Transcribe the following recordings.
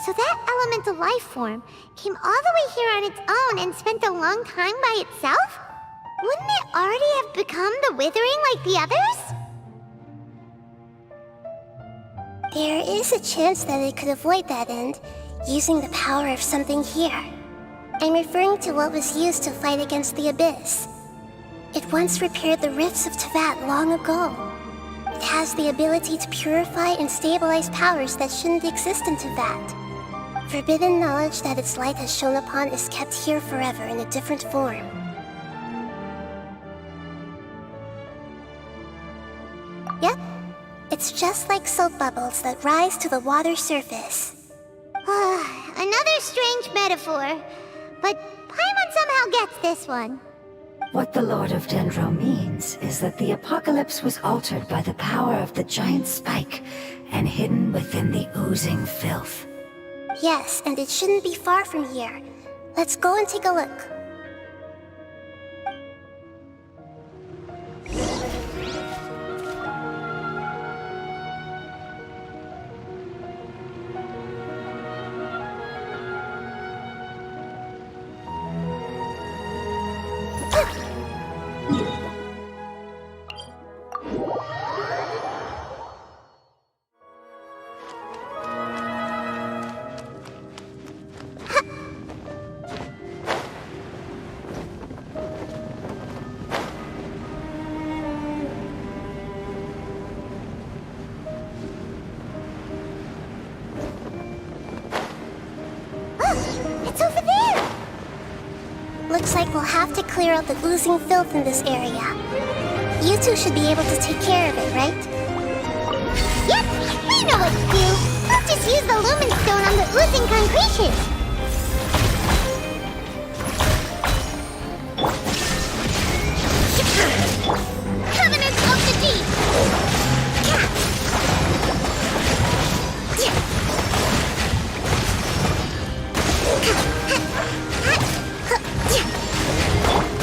So that elemental life form came all the way here on its own and spent a long time by itself? Wouldn't it already have become the Withering like the others? There is a chance that it could avoid that end, using the power of something here. I'm referring to what was used to fight against the Abyss. It once repaired the rifts of Teyvat long ago. It has the ability to purify and stabilize powers that shouldn't exist in Teyvat. Forbidden knowledge that its light has shone upon is kept here forever in a different form. Yep, it's just like soap bubbles that rise to the water surface. Another strange metaphor, but Paimon somehow gets this one. What the Lord of Dendro means is that the apocalypse was altered by the power of the giant spike and hidden within the oozing filth. Yes, and it shouldn't be far from here. Let's go and take a look. It's over there! Looks like we'll have to clear out the oozing filth in this area. You two should be able to take care of it, right? Yep, we know what to do. Let's just use the Lumen Stone on the oozing concretion. Covenant of the Deep!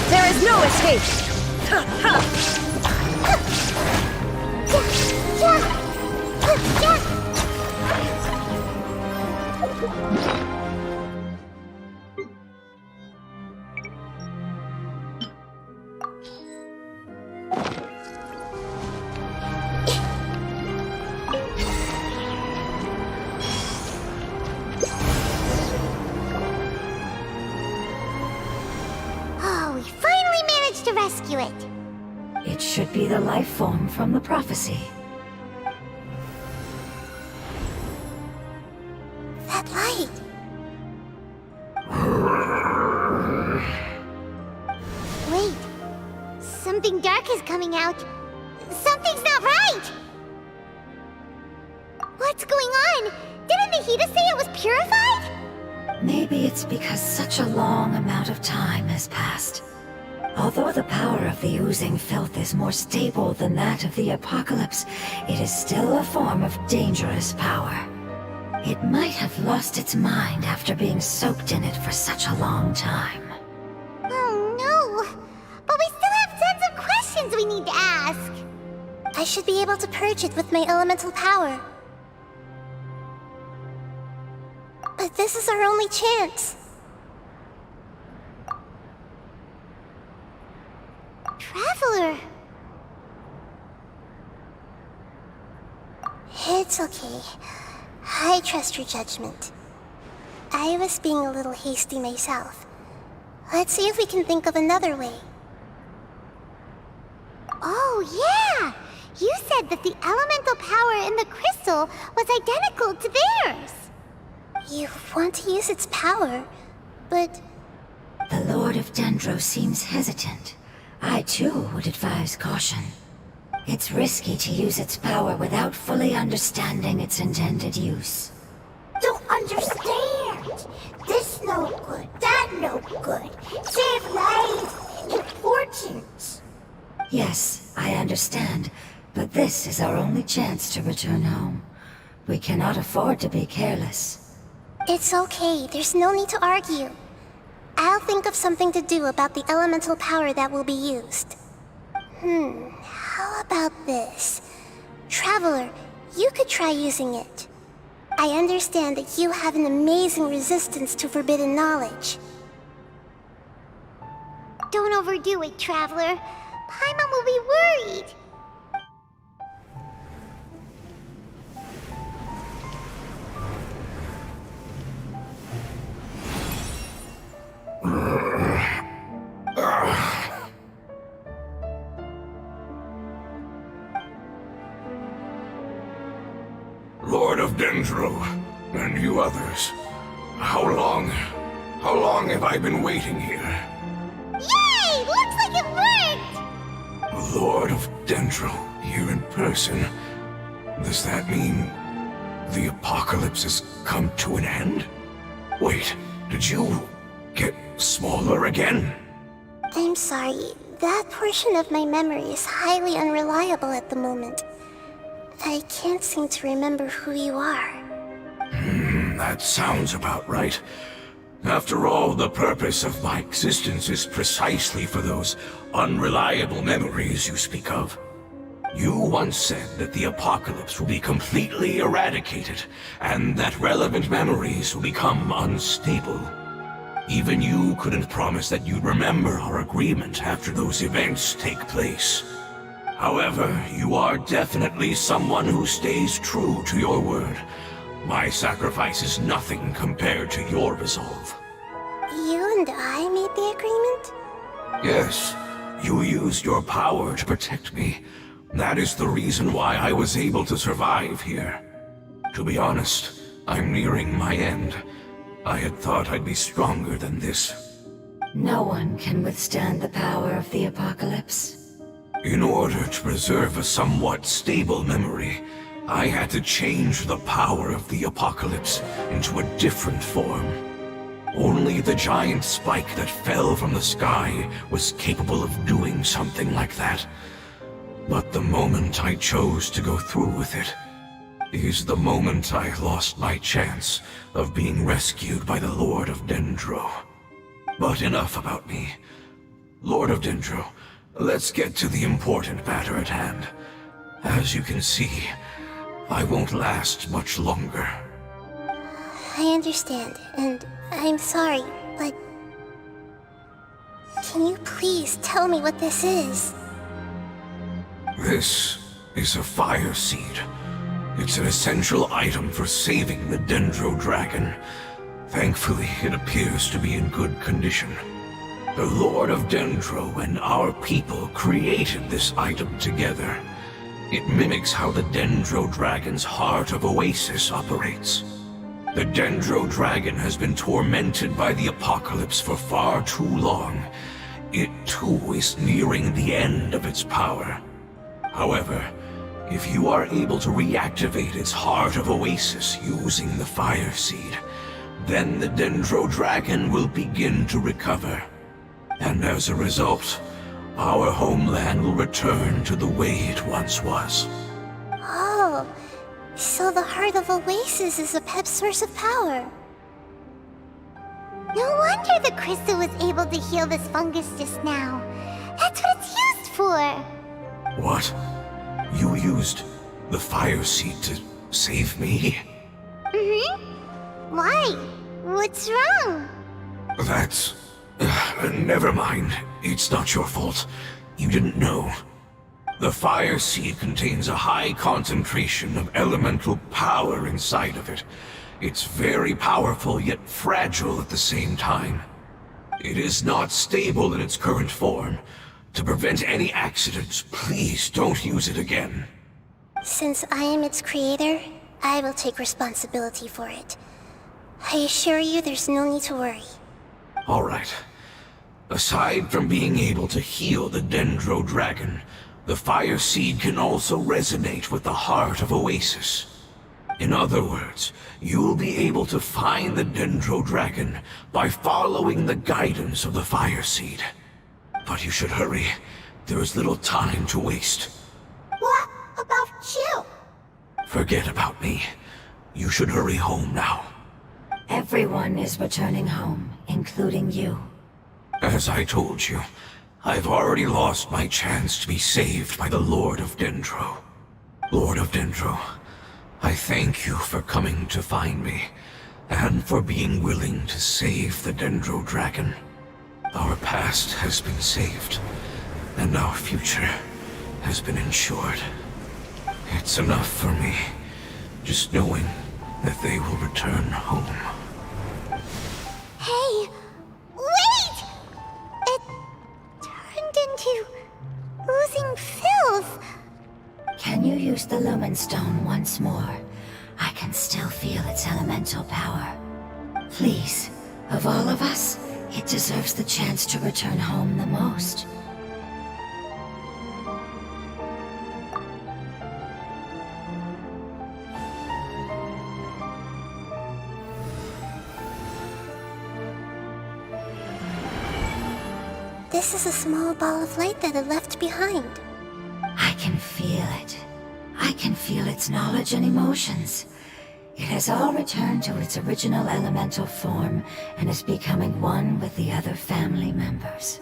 There is no escape! Oh, we finally managed to rescue it. It should be the life form from the prophecy. That light! Wait, something dark is coming out. Something's not right! What's going on? Didn't Nahida say it was purified? Maybe it's because such a long amount of time has passed. Although the power of the oozing filth is more stable than that of the apocalypse, it is still a form of dangerous power. It might have lost its mind after being soaked in it for such a long time. Oh no! But we still have tons of questions we need to ask! I should be able to purge it with my elemental power. But this is our only chance. Traveler! It's okay. I trust your judgment. I was being a little hasty myself. Let's see if we can think of another way. Oh, yeah! You said that the elemental power in the crystal was identical to theirs. You want to use its power, but The Lord of Dendro seems hesitant. I too would advise caution. It's risky to use its power without fully understanding its intended use. Don't understand. This no good, that no good. Save life. Important. Yes, I understand, but this is our only chance to return home. We cannot afford to be careless. it's okay. There's no need to argue. I'll think of something to do about the elemental power that will be used. How about this? Traveler, you could try using it. I understand that you have an amazing resistance to forbidden knowledge. Don't overdo it, Traveler. Paimon will be worried. Lord of Dendro, and you others. How long have I been waiting here? Yay! Looks like it worked! Lord of Dendro, here in person. Does that mean the apocalypse has come to an end? Wait, did you get smaller again? I'm sorry. That portion of my memory is highly unreliable at the moment. I can't seem to remember who you are. That sounds about right. After all, the purpose of my existence is precisely for those unreliable memories you speak of. You once said that the apocalypse will be completely eradicated, and that relevant memories will become unstable. Even you couldn't promise that you'd remember our agreement after those events take place. However, you are definitely someone who stays true to your word. My sacrifice is nothing compared to your resolve. You and I made the agreement? Yes, you used your power to protect me. That is the reason why I was able to survive here. To be honest, I'm nearing my end. I had thought I'd be stronger than this. No one can withstand the power of the apocalypse. In order to preserve a somewhat stable memory, I had to change the power of the apocalypse into a different form. Only the giant spike that fell from the sky was capable of doing something like that. But the moment I chose to go through with it is the moment I lost my chance of being rescued by the Lord of Dendro. But enough about me. Lord of Dendro, let's get to the important matter at hand. As you can see, I won't last much longer. I understand, and I'm sorry, but... Can you please tell me what this is? This is a fire seed. It's an essential item for saving the Dendro Dragon. Thankfully, it appears to be in good condition. The Lord of Dendro and our people created this item together. It mimics how the Dendro Dragon's Heart of Oasis operates. The Dendro Dragon has been tormented by the apocalypse for far too long. It too is nearing the end of its power. However, if you are able to reactivate its Heart of Oasis using the Fire Seed, then the Dendro Dragon will begin to recover. And as a result, our homeland will return to the way it once was. Oh, so the Heart of Oasis is a pep source of power. No wonder the crystal was able to heal this fungus just now. That's what it's used for. What? You used the Fire Seed to save me? Why? What's wrong? That's... never mind. It's not your fault. You didn't know. The Fire Seed contains a high concentration of elemental power inside of it. It's very powerful, yet fragile at the same time. It is not stable in its current form. To prevent any accidents, please don't use it again. Since I am its creator, I will take responsibility for it. I assure you there's no need to worry. All right. Aside from being able to heal the Dendro Dragon, the Fire Seed can also resonate with the heart of Oasis. In other words, you'll be able to find the Dendro Dragon by following the guidance of the Fire Seed. But you should hurry. There is little time to waste. What about you? Forget about me. You should hurry home now. Everyone is returning home, including you. As I told you, I've already lost my chance to be saved by the Lord of Dendro. Lord of Dendro, I thank you for coming to find me, and for being willing to save the Dendro Dragon. Our past has been saved, and our future has been ensured. It's enough for me, just knowing that they will return home. Hey, wait! It turned into oozing filth. Can you use the Lumen Stone once more? I can still feel its elemental power. Please, of all of us, it deserves the chance to return home the most. This is a small ball of light that it left behind. I can feel it. I can feel its knowledge and emotions. It has all returned to its original elemental form and is becoming one with the other family members.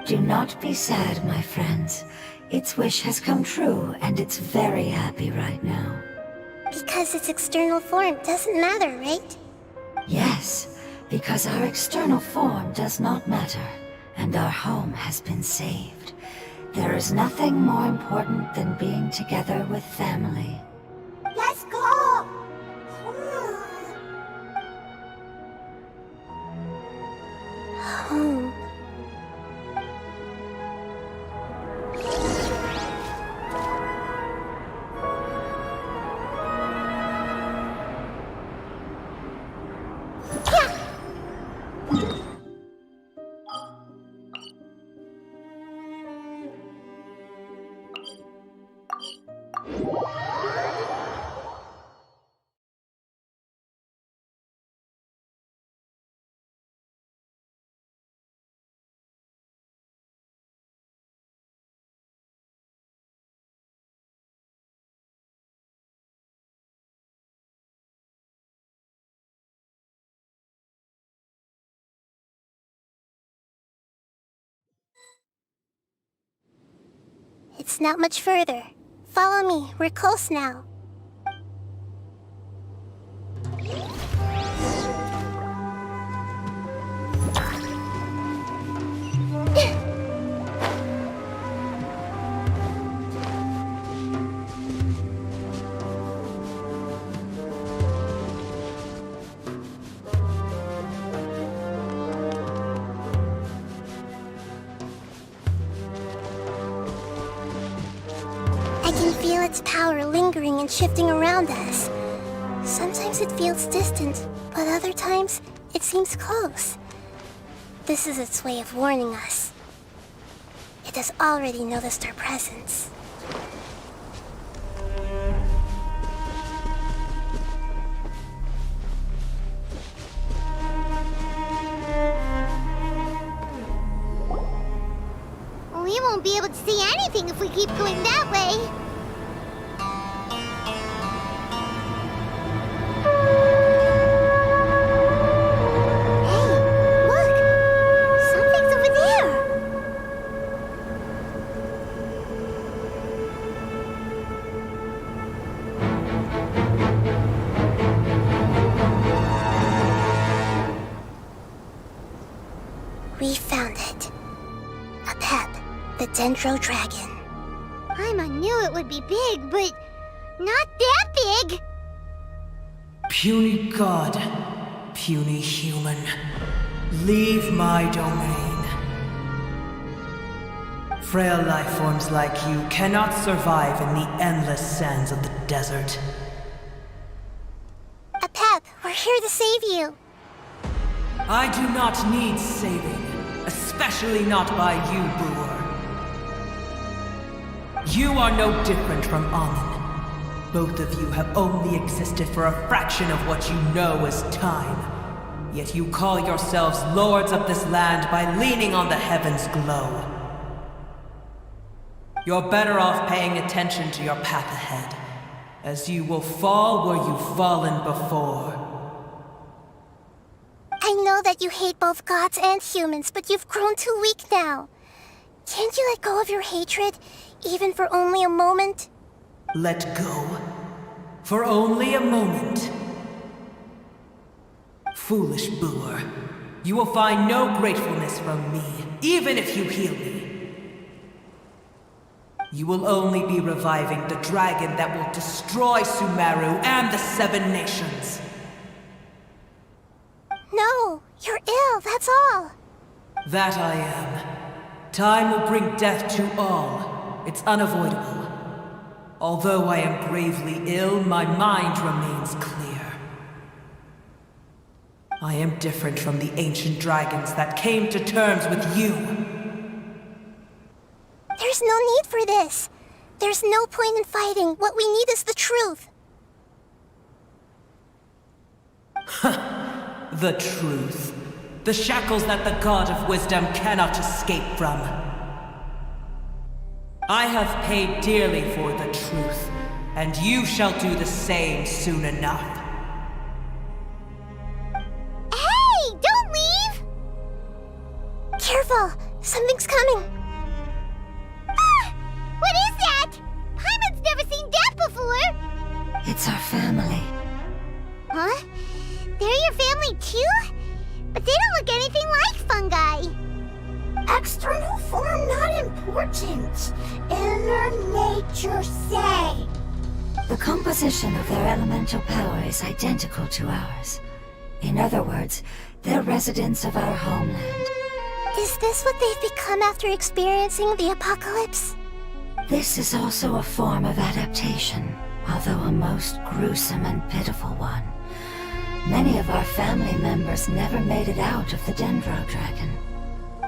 Do not be sad, my friends. Its wish has come true and it's very happy right now. Because its external form doesn't matter, right? Yes, because our external form does not matter, and our home has been saved. There is nothing more important than being together with family. Let's go! Home. It's not much further. Follow me, we're close now. I can feel its power lingering and shifting around us. Sometimes it feels distant, but other times it seems close. This is its way of warning us. It has already noticed our presence. We won't be able to see anything if we keep going that way. Hey, look! Something's over there! We found it. A pet, the Dendro Dragon. Paimon knew it would be big, but not that big! Puny god, puny human. Leave my domain. Frail life forms like you cannot survive in the endless sands of the desert. Apep, we're here to save you. I do not need saving, especially not by you, Boor. You are no different from Amun. Both of you have only existed for a fraction of what you know as time. Yet you call yourselves lords of this land by leaning on the heavens' glow. You're better off paying attention to your path ahead, as you will fall where you've fallen before. I know that you hate both gods and humans, but you've grown too weak now. Can't you let go of your hatred, even for only a moment? Let go? For only a moment? Foolish Boor. You will find no gratefulness from me, even if you heal me. You will only be reviving the dragon that will destroy Sumeru and the Seven Nations. No, you're ill, that's all. That I am. Time will bring death to all. It's unavoidable. Although I am gravely ill, my mind remains clear. I am different from the ancient dragons that came to terms with you. There's no need for this. There's no point in fighting. What we need is the truth. The truth. The shackles that the God of Wisdom cannot escape from. I have paid dearly for the truth, and you shall do the same soon enough. Hey, don't leave! Careful, something's coming. Ah! What is that? Paimon's never seen death before! It's our family. Huh? They're your family too? But they don't look anything like fungi. External form not important. Inner nature say. The composition of their elemental power is identical to ours. In other words, they're residents of our homeland. Is this what they've become after experiencing the apocalypse? This is also a form of adaptation, although a most gruesome and pitiful one. Many of our family members never made it out of the Dendro Dragon.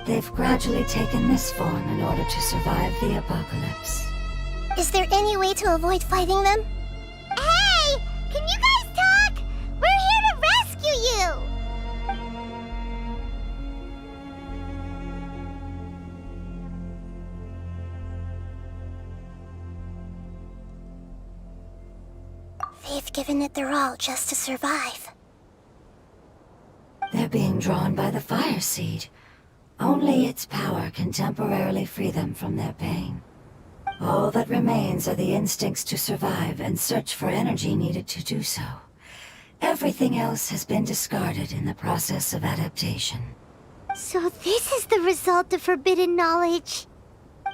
They've gradually taken this form in order to survive the apocalypse. Is there any way to avoid fighting them? Hey! Can you guys talk? We're here to rescue you! They've given it their all just to survive. They're being drawn by the fire seed. Only its power can temporarily free them from their pain. All that remains are the instincts to survive and search for energy needed to do so. Everything else has been discarded in the process of adaptation. So this is the result of forbidden knowledge.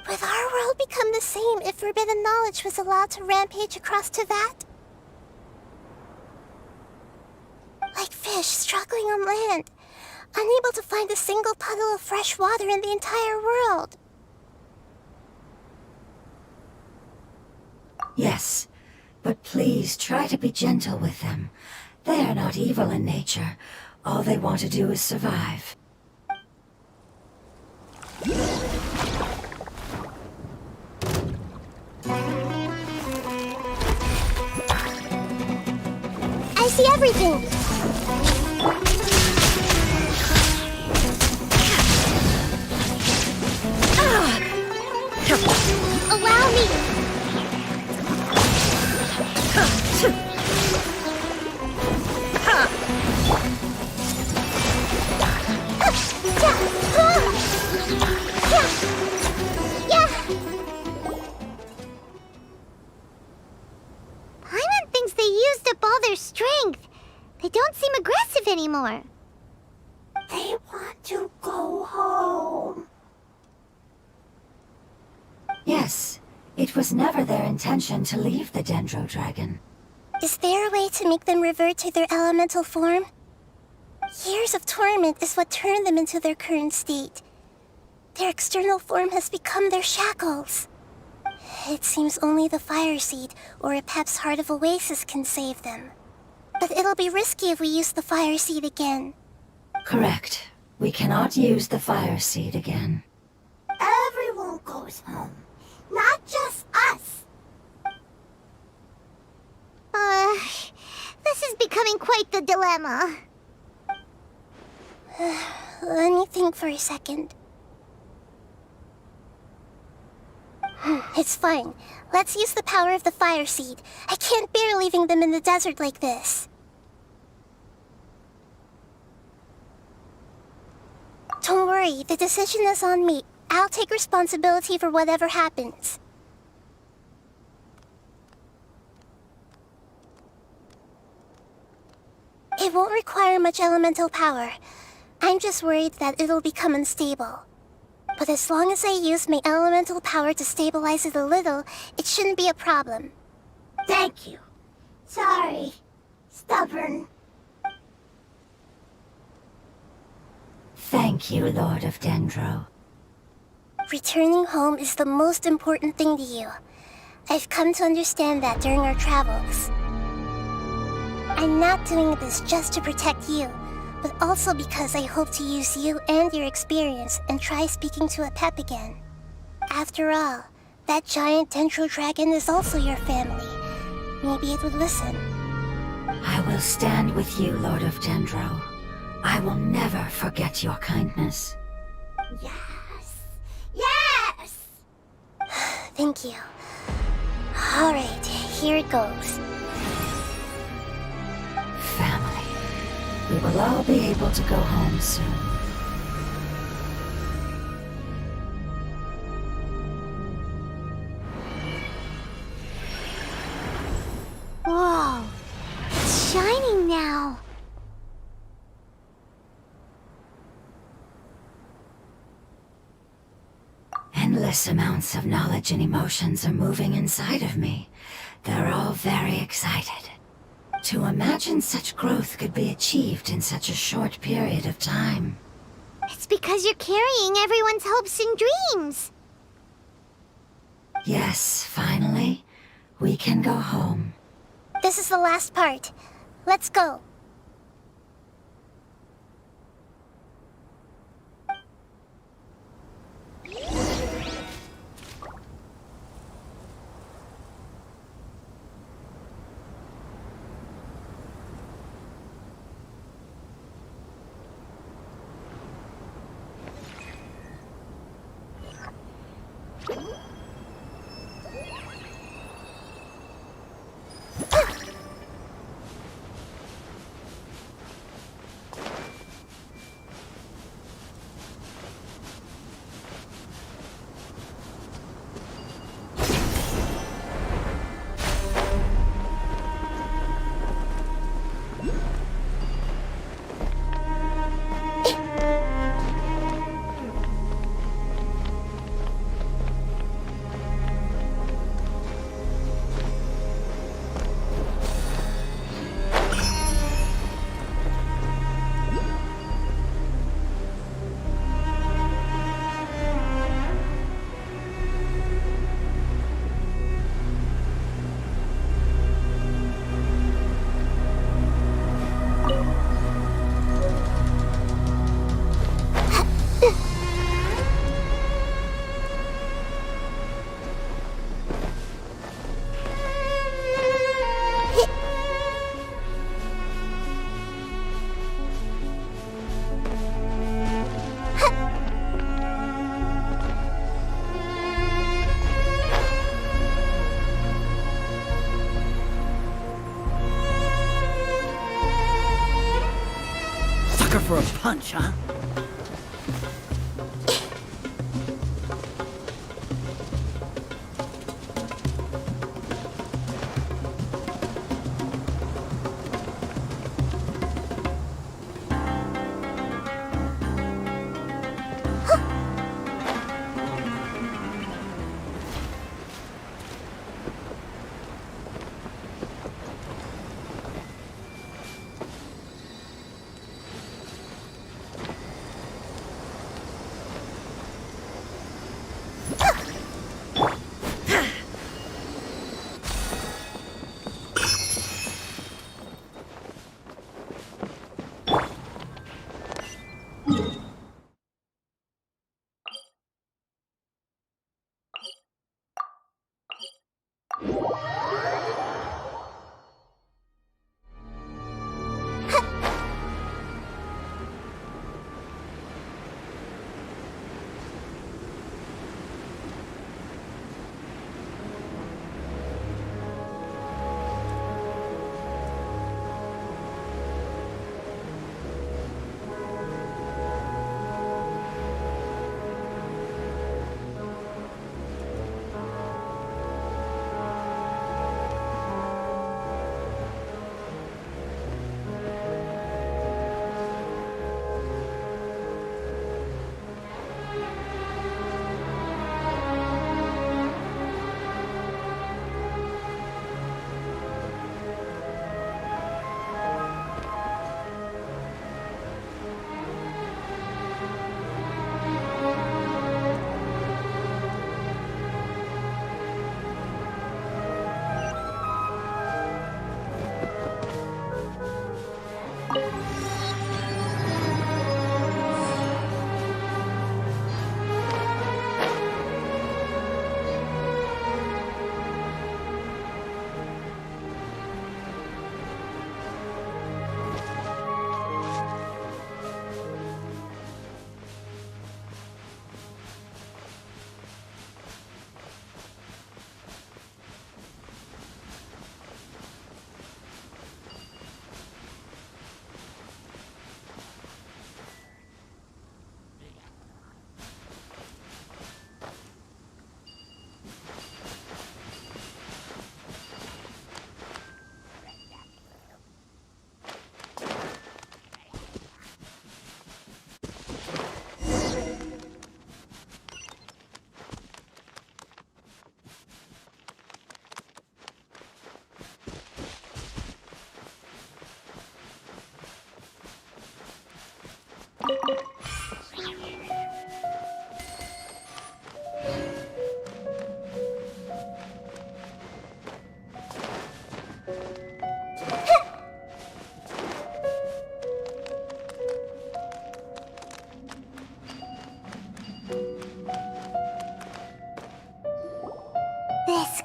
Would our world become the same if forbidden knowledge was allowed to rampage across Tevat? Like fish struggling on land, unable to find a single puddle of fresh water in the entire world. Yes, but please try to be gentle with them. They are not evil in nature. All they want to do is survive. I see everything! Allow me! Paimon thinks they used up all their strength. They don't seem aggressive anymore. They want to go home. Yes, it was never their intention to leave the Dendro Dragon. Is there a way to make them revert to their elemental form? Years of torment is what turned them into their current state. Their external form has become their shackles. It seems only the Fire Seed or Epep's Heart of Oasis can save them. But it'll be risky if we use the Fire Seed again. Correct. We cannot use the Fire Seed again. Everyone goes home, not just us. This is becoming quite the dilemma. Let me think for a second. It's fine. Let's use the power of the Fire Seed. I can't bear leaving them in the desert like this. Don't worry, the decision is on me. I'll take responsibility for whatever happens. It won't require much elemental power. I'm just worried that it'll become unstable. But as long as I use my elemental power to stabilize it a little, it shouldn't be a problem. Thank you. Sorry. Stubborn. Thank you, Lord of Dendro. Returning home is the most important thing to you. I've come to understand that during our travels. I'm not doing this just to protect you, but also because I hope to use you and your experience and try speaking to Epep again. After all, that giant Dendro dragon is also your family. Maybe it would listen. I will stand with you, Lord of Dendro. I will never forget your kindness. Yes. Yes! Thank you. Alright, here it goes. Family. We will all be able to go home soon. Whoa, it's shining now. Endless amounts of knowledge and emotions are moving inside of me. They're all very excited. To imagine such growth could be achieved in such a short period of time. It's because you're carrying everyone's hopes and dreams. Yes, finally, we can go home. This is the last part. Let's go. For a punch, huh?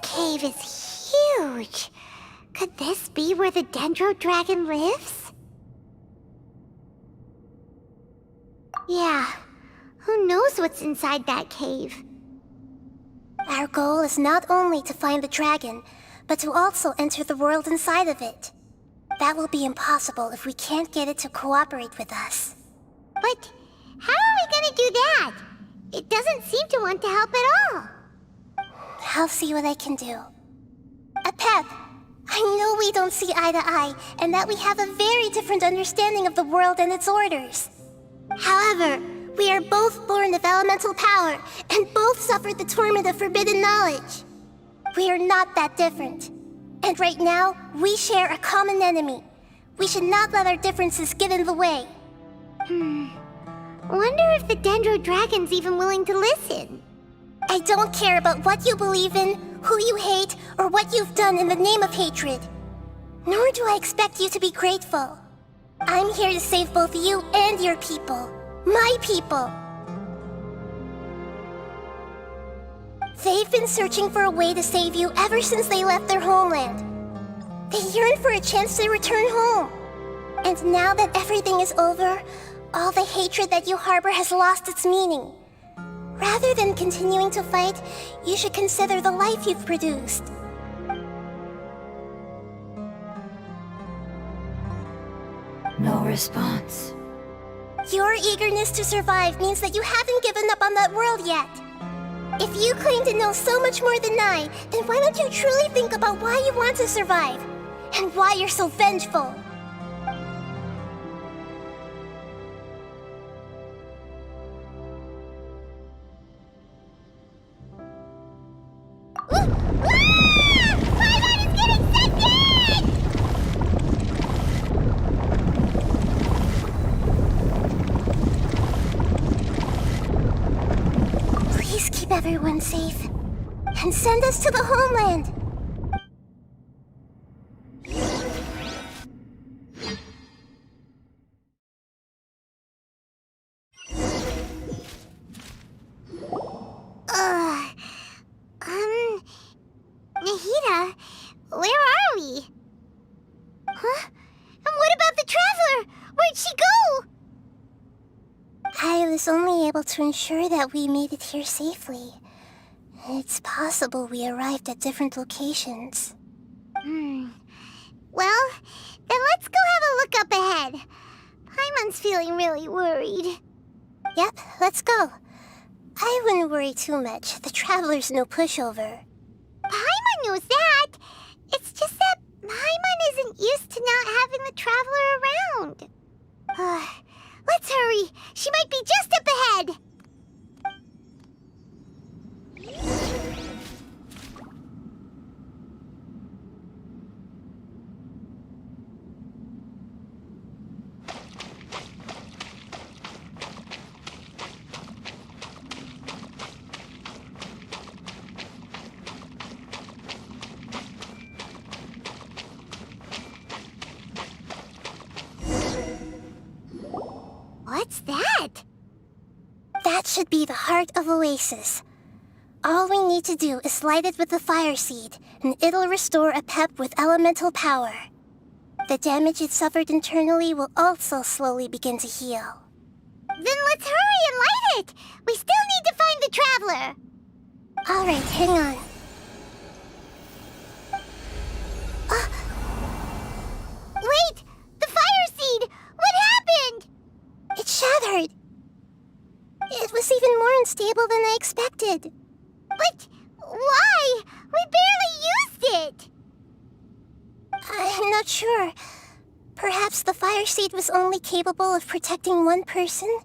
cave is huge. Could this be where the Dendro Dragon lives? Yeah, who knows what's inside that cave? Our goal is not only to find the dragon, but to also enter the world inside of it. That will be impossible if we can't get it to cooperate with us. But how are we gonna do that? It doesn't seem to want to help at all. I'll see what I can do. Pep, I know we don't see eye to eye, and that we have a very different understanding of the world and its orders. However, we are both born of elemental power, and both suffered the torment of forbidden knowledge. We are not that different. And right now, we share a common enemy. We should not let our differences get in the way. Wonder if the Dendro Dragon's even willing to listen. I don't care about what you believe in, who you hate, or what you've done in the name of hatred. Nor do I expect you to be grateful. I'm here to save both you and your people. My people. They've been searching for a way to save you ever since they left their homeland. They yearn for a chance to return home. And now that everything is over, all the hatred that you harbor has lost its meaning. Rather than continuing to fight, you should consider the life you've produced. No response. Your eagerness to survive means that you haven't given up on that world yet. If you claim to know so much more than I, then why don't you truly think about why you want to survive? And why you're so vengeful? Please keep everyone safe. And send us to the homeland. Nahida, where are we? Huh? And what about the Traveler? Where'd she go? I was only able to ensure that we made it here safely. It's possible we arrived at different locations. Well, then let's go have a look up ahead. Paimon's feeling really worried. Yep, let's go. I wouldn't worry too much. The Traveler's no pushover. Paimon knows that. It's just that Paimon isn't used to not having the Traveler around. Let's hurry. She might be just up ahead. What's that? That should be the heart of Oasis. All we need to do is light it with the fire seed, and it'll restore a pep with elemental power. The damage it suffered internally will also slowly begin to heal. Then let's hurry and light it! We still need to find the Traveler! Alright, hang on. Wait! The fire seed! What happened? It shattered! It was even more unstable than I expected. But why? We barely used it! I'm not sure. Perhaps the fire seed was only capable of protecting one person?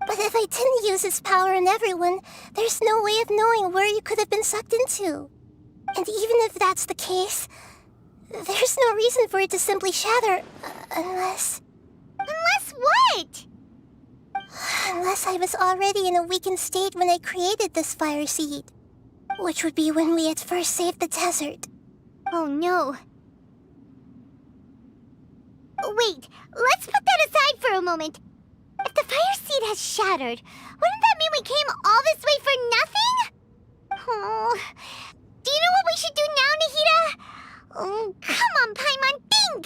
But if I didn't use its power on everyone, there's no way of knowing where you could have been sucked into. And even if that's the case, there's no reason for it to simply shatter, unless... Unless what? Unless I was already in a weakened state when I created this fire seed. Which would be when we at first saved the desert. Oh no. Wait, let's put that aside for a moment. If the fire seed has shattered, wouldn't that mean we came all this way for nothing? Oh, do you know what we should do now, Nahida? Oh, come on, Paimon, think!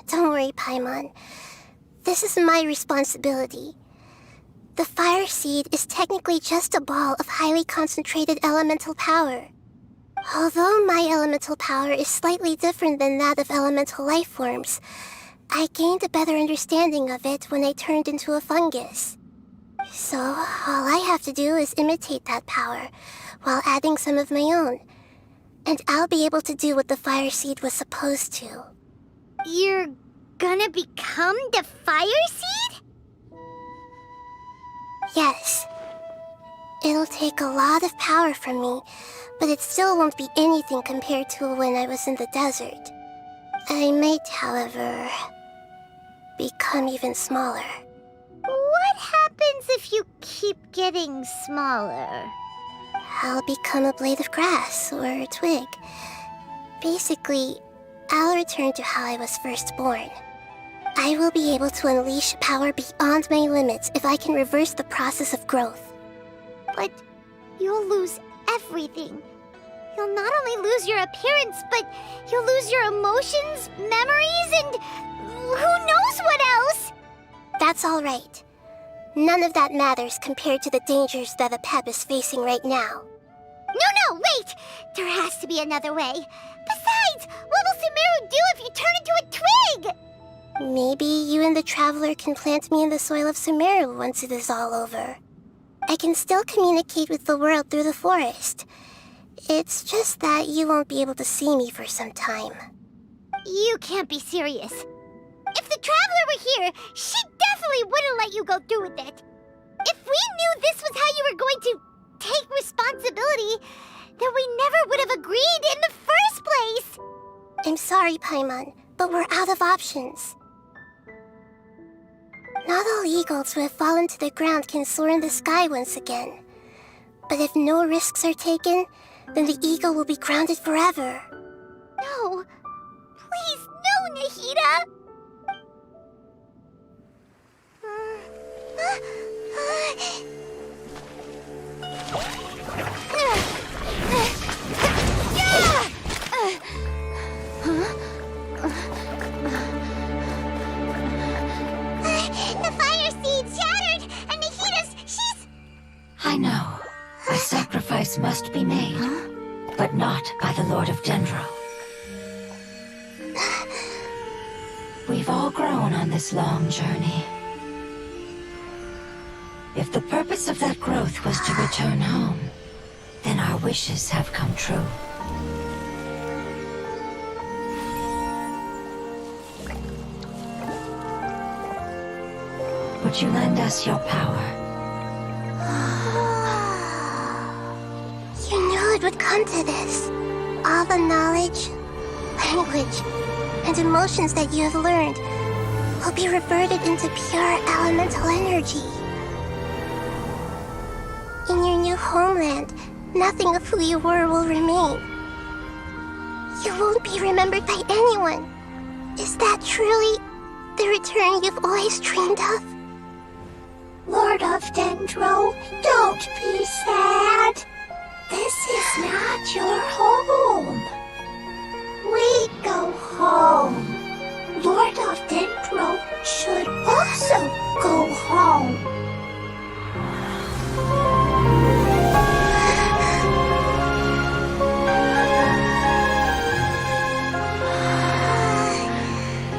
Don't worry, Paimon. This is my responsibility. The fire seed is technically just a ball of highly concentrated elemental power. Although my elemental power is slightly different than that of elemental life forms, I gained a better understanding of it when I turned into a fungus. So, all I have to do is imitate that power, while adding some of my own. And I'll be able to do what the fire seed was supposed to. You're gonna become the fire seed? Yes. It'll take a lot of power from me, but it still won't be anything compared to when I was in the desert. I might, however, become even smaller. What happens if you keep getting smaller? I'll become a blade of grass or a twig. Basically, I'll return to how I was first born. I will be able to unleash power beyond my limits if I can reverse the process of growth. But you'll lose everything. You'll not only lose your appearance, but you'll lose your emotions, memories, and who knows what else? That's all right. None of that matters compared to the dangers that the Pep is facing right now. No, wait! There has to be another way. Besides, what will Sumeru do if you turn into a twig? Maybe you and the Traveler can plant me in the soil of Sumeru once it is all over. I can still communicate with the world through the forest. It's just that you won't be able to see me for some time. You can't be serious. If the Traveler were here, she definitely wouldn't let you go through with it. If we knew this was how you were going to take responsibility, then we never would have agreed in the first place. I'm sorry, Paimon, but we're out of options. Not all eagles who have fallen to the ground can soar in the sky once again. But if no risks are taken, then the eagle will be grounded forever. No. Please, no, Nahida! The fire seed shattered, and she's... I know. A sacrifice must be made, but not by the Lord of Dendro. We've all grown on this long journey. If the purpose of that growth was to return home, then our wishes have come true. Would you lend us your power? You knew it would come to this. All the knowledge, language, and emotions that you have learned will be reverted into pure elemental energy. In your new homeland, nothing of who you were will remain. You won't be remembered by anyone. Is that truly the return you've always dreamed of? Lord of Dendro, don't be sad. This is not your home. We go home. Lord of Dendro should also go home.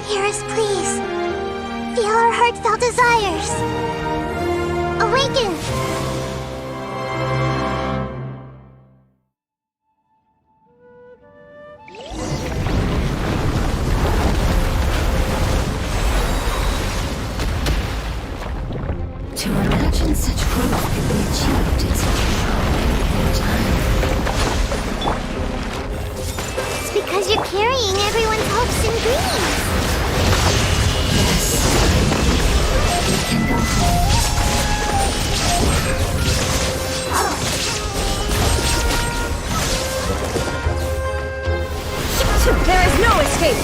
Hear us, please. Feel our heartfelt desires. Awaken! To imagine such growth could be achieved in such a short period of time. It's because you're carrying everyone's hopes and dreams. Yes. We can go home. There is no escape!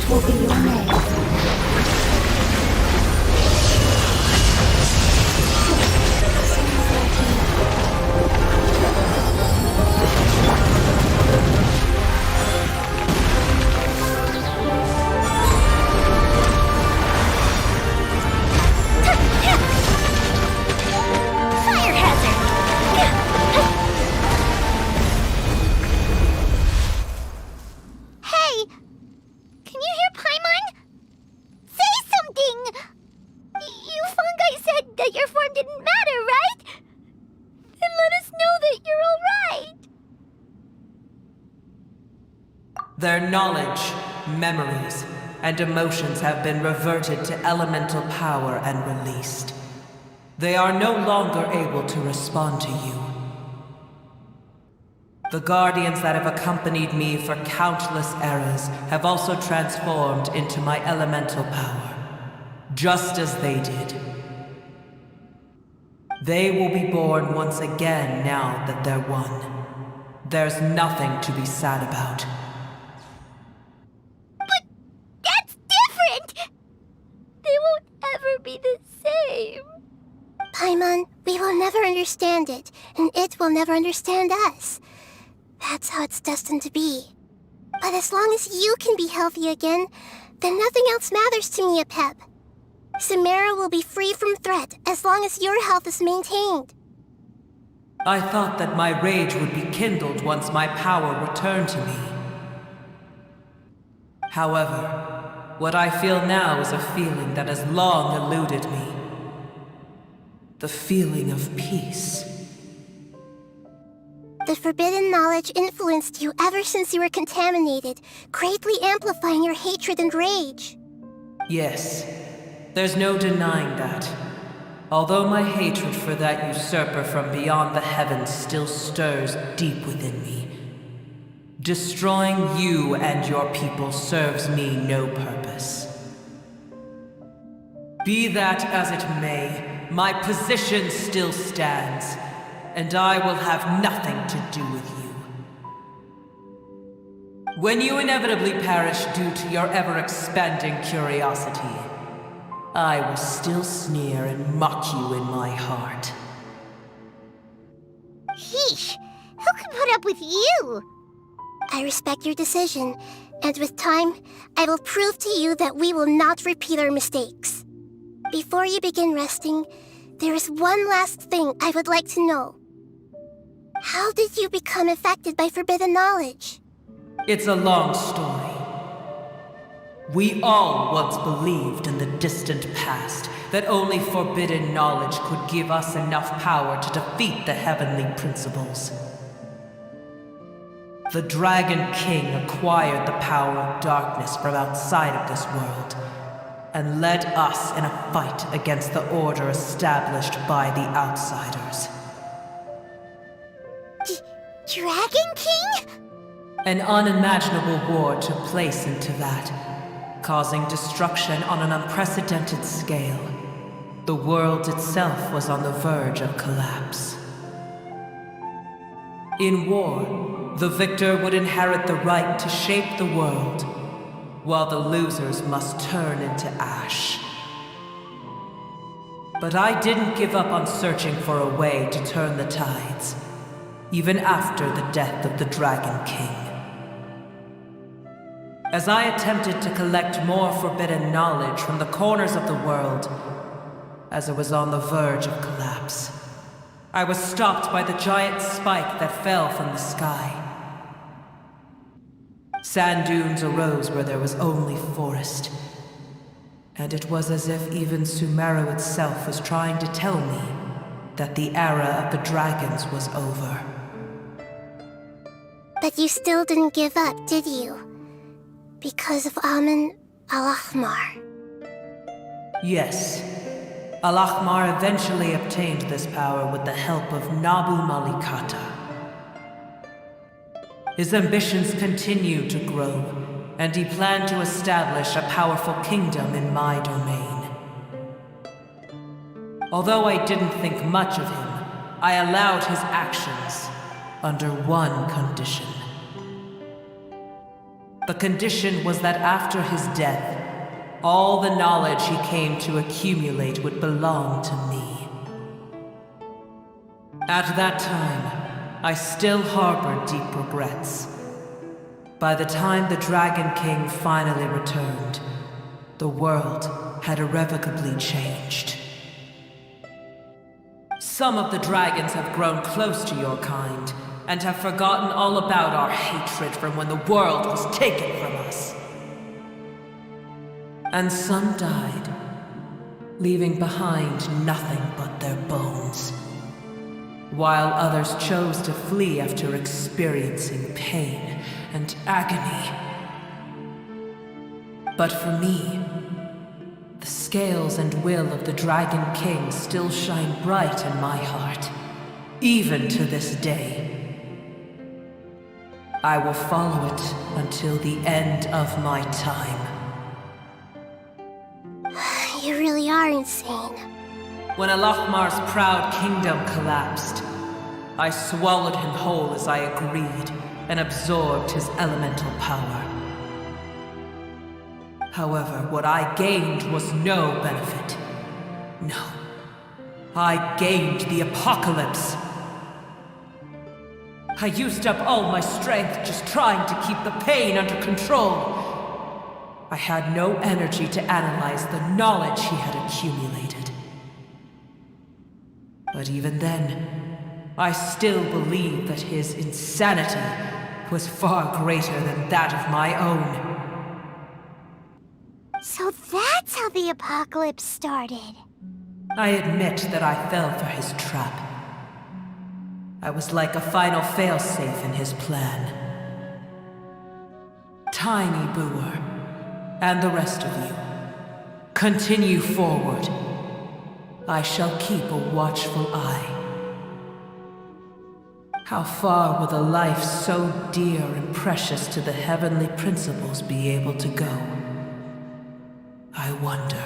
will be your name. Fire hazard! Hey! Can you hear Paimon? Say something! You Fungi said that your form didn't matter, right? Then let us know that you're alright! Their knowledge, memories, and emotions have been reverted to elemental power and released. They are no longer able to respond to you. The guardians that have accompanied me for countless eras have also transformed into my elemental power, just as they did. They will be born once again now that they're one. There's nothing to be sad about. But that's different! They won't ever be the same. Paimon, we will never understand it, and it will never understand us. That's how it's destined to be. But as long as you can be healthy again, then nothing else matters to me, Apep. Samara will be free from threat as long as your health is maintained. I thought that my rage would be kindled once my power returned to me. However, what I feel now is a feeling that has long eluded me. The feeling of peace. The forbidden knowledge influenced you ever since you were contaminated, greatly amplifying your hatred and rage. Yes, there's no denying that. Although my hatred for that usurper from beyond the heavens still stirs deep within me, destroying you and your people serves me no purpose. Be that as it may, my position still stands, and I will have nothing to do with you. When you inevitably perish due to your ever-expanding curiosity, I will still sneer and mock you in my heart. Yeesh! Who can put up with you? I respect your decision, and with time, I will prove to you that we will not repeat our mistakes. Before you begin resting, there is one last thing I would like to know. How did you become affected by forbidden knowledge? It's a long story. We all once believed in the distant past that only forbidden knowledge could give us enough power to defeat the heavenly principles. The Dragon King acquired the power of darkness from outside of this world, and led us in a fight against the order established by the outsiders. Dragon King? An unimaginable war took place into that, causing destruction on an unprecedented scale. The world itself was on the verge of collapse. In war, the victor would inherit the right to shape the world, while the losers must turn into ash. But I didn't give up on searching for a way to turn the tides, even after the death of the Dragon King. As I attempted to collect more forbidden knowledge from the corners of the world, as it was on the verge of collapse, I was stopped by the giant spike that fell from the sky. Sand dunes arose where there was only forest, and it was as if even Sumeru itself was trying to tell me that the era of the dragons was over. But you still didn't give up, did you? Because of Amun Al-Ahmar. Yes. Al-Ahmar eventually obtained this power with the help of Nabu Malikata. His ambitions continued to grow, and he planned to establish a powerful kingdom in my domain. Although I didn't think much of him, I allowed his actions under one condition. The condition was that after his death, all the knowledge he came to accumulate would belong to me. At that time, I still harbored deep regrets. By the time the Dragon King finally returned, the world had irrevocably changed. Some of the dragons have grown close to your kind, and have forgotten all about our hatred from when the world was taken from us. And some died, leaving behind nothing but their bones, while others chose to flee after experiencing pain and agony. But for me, the scales and will of the Dragon King still shine bright in my heart, even to this day. I will follow it until the end of my time. You really are insane. When Alachmar's proud kingdom collapsed, I swallowed him whole as I agreed, and absorbed his elemental power. However, what I gained was no benefit. No. I gained the apocalypse. I used up all my strength just trying to keep the pain under control. I had no energy to analyze the knowledge he had accumulated. But even then, I still believed that his insanity was far greater than that of my own. So that's how the apocalypse started. I admit that I fell for his trap. I was like a final failsafe in his plan. Tiny Booer, and the rest of you, continue forward. I shall keep a watchful eye. How far will a life so dear and precious to the heavenly principles be able to go? I wonder.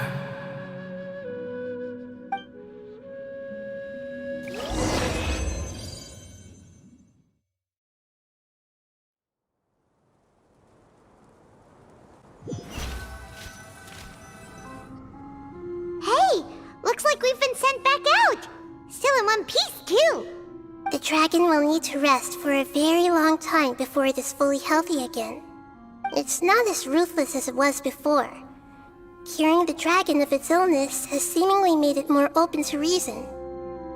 Hey! Looks like we've been sent back out! Still in one piece, too! The dragon will need to rest for a very long time before it is fully healthy again. It's not as ruthless as it was before. Curing the dragon of its illness has seemingly made it more open to reason.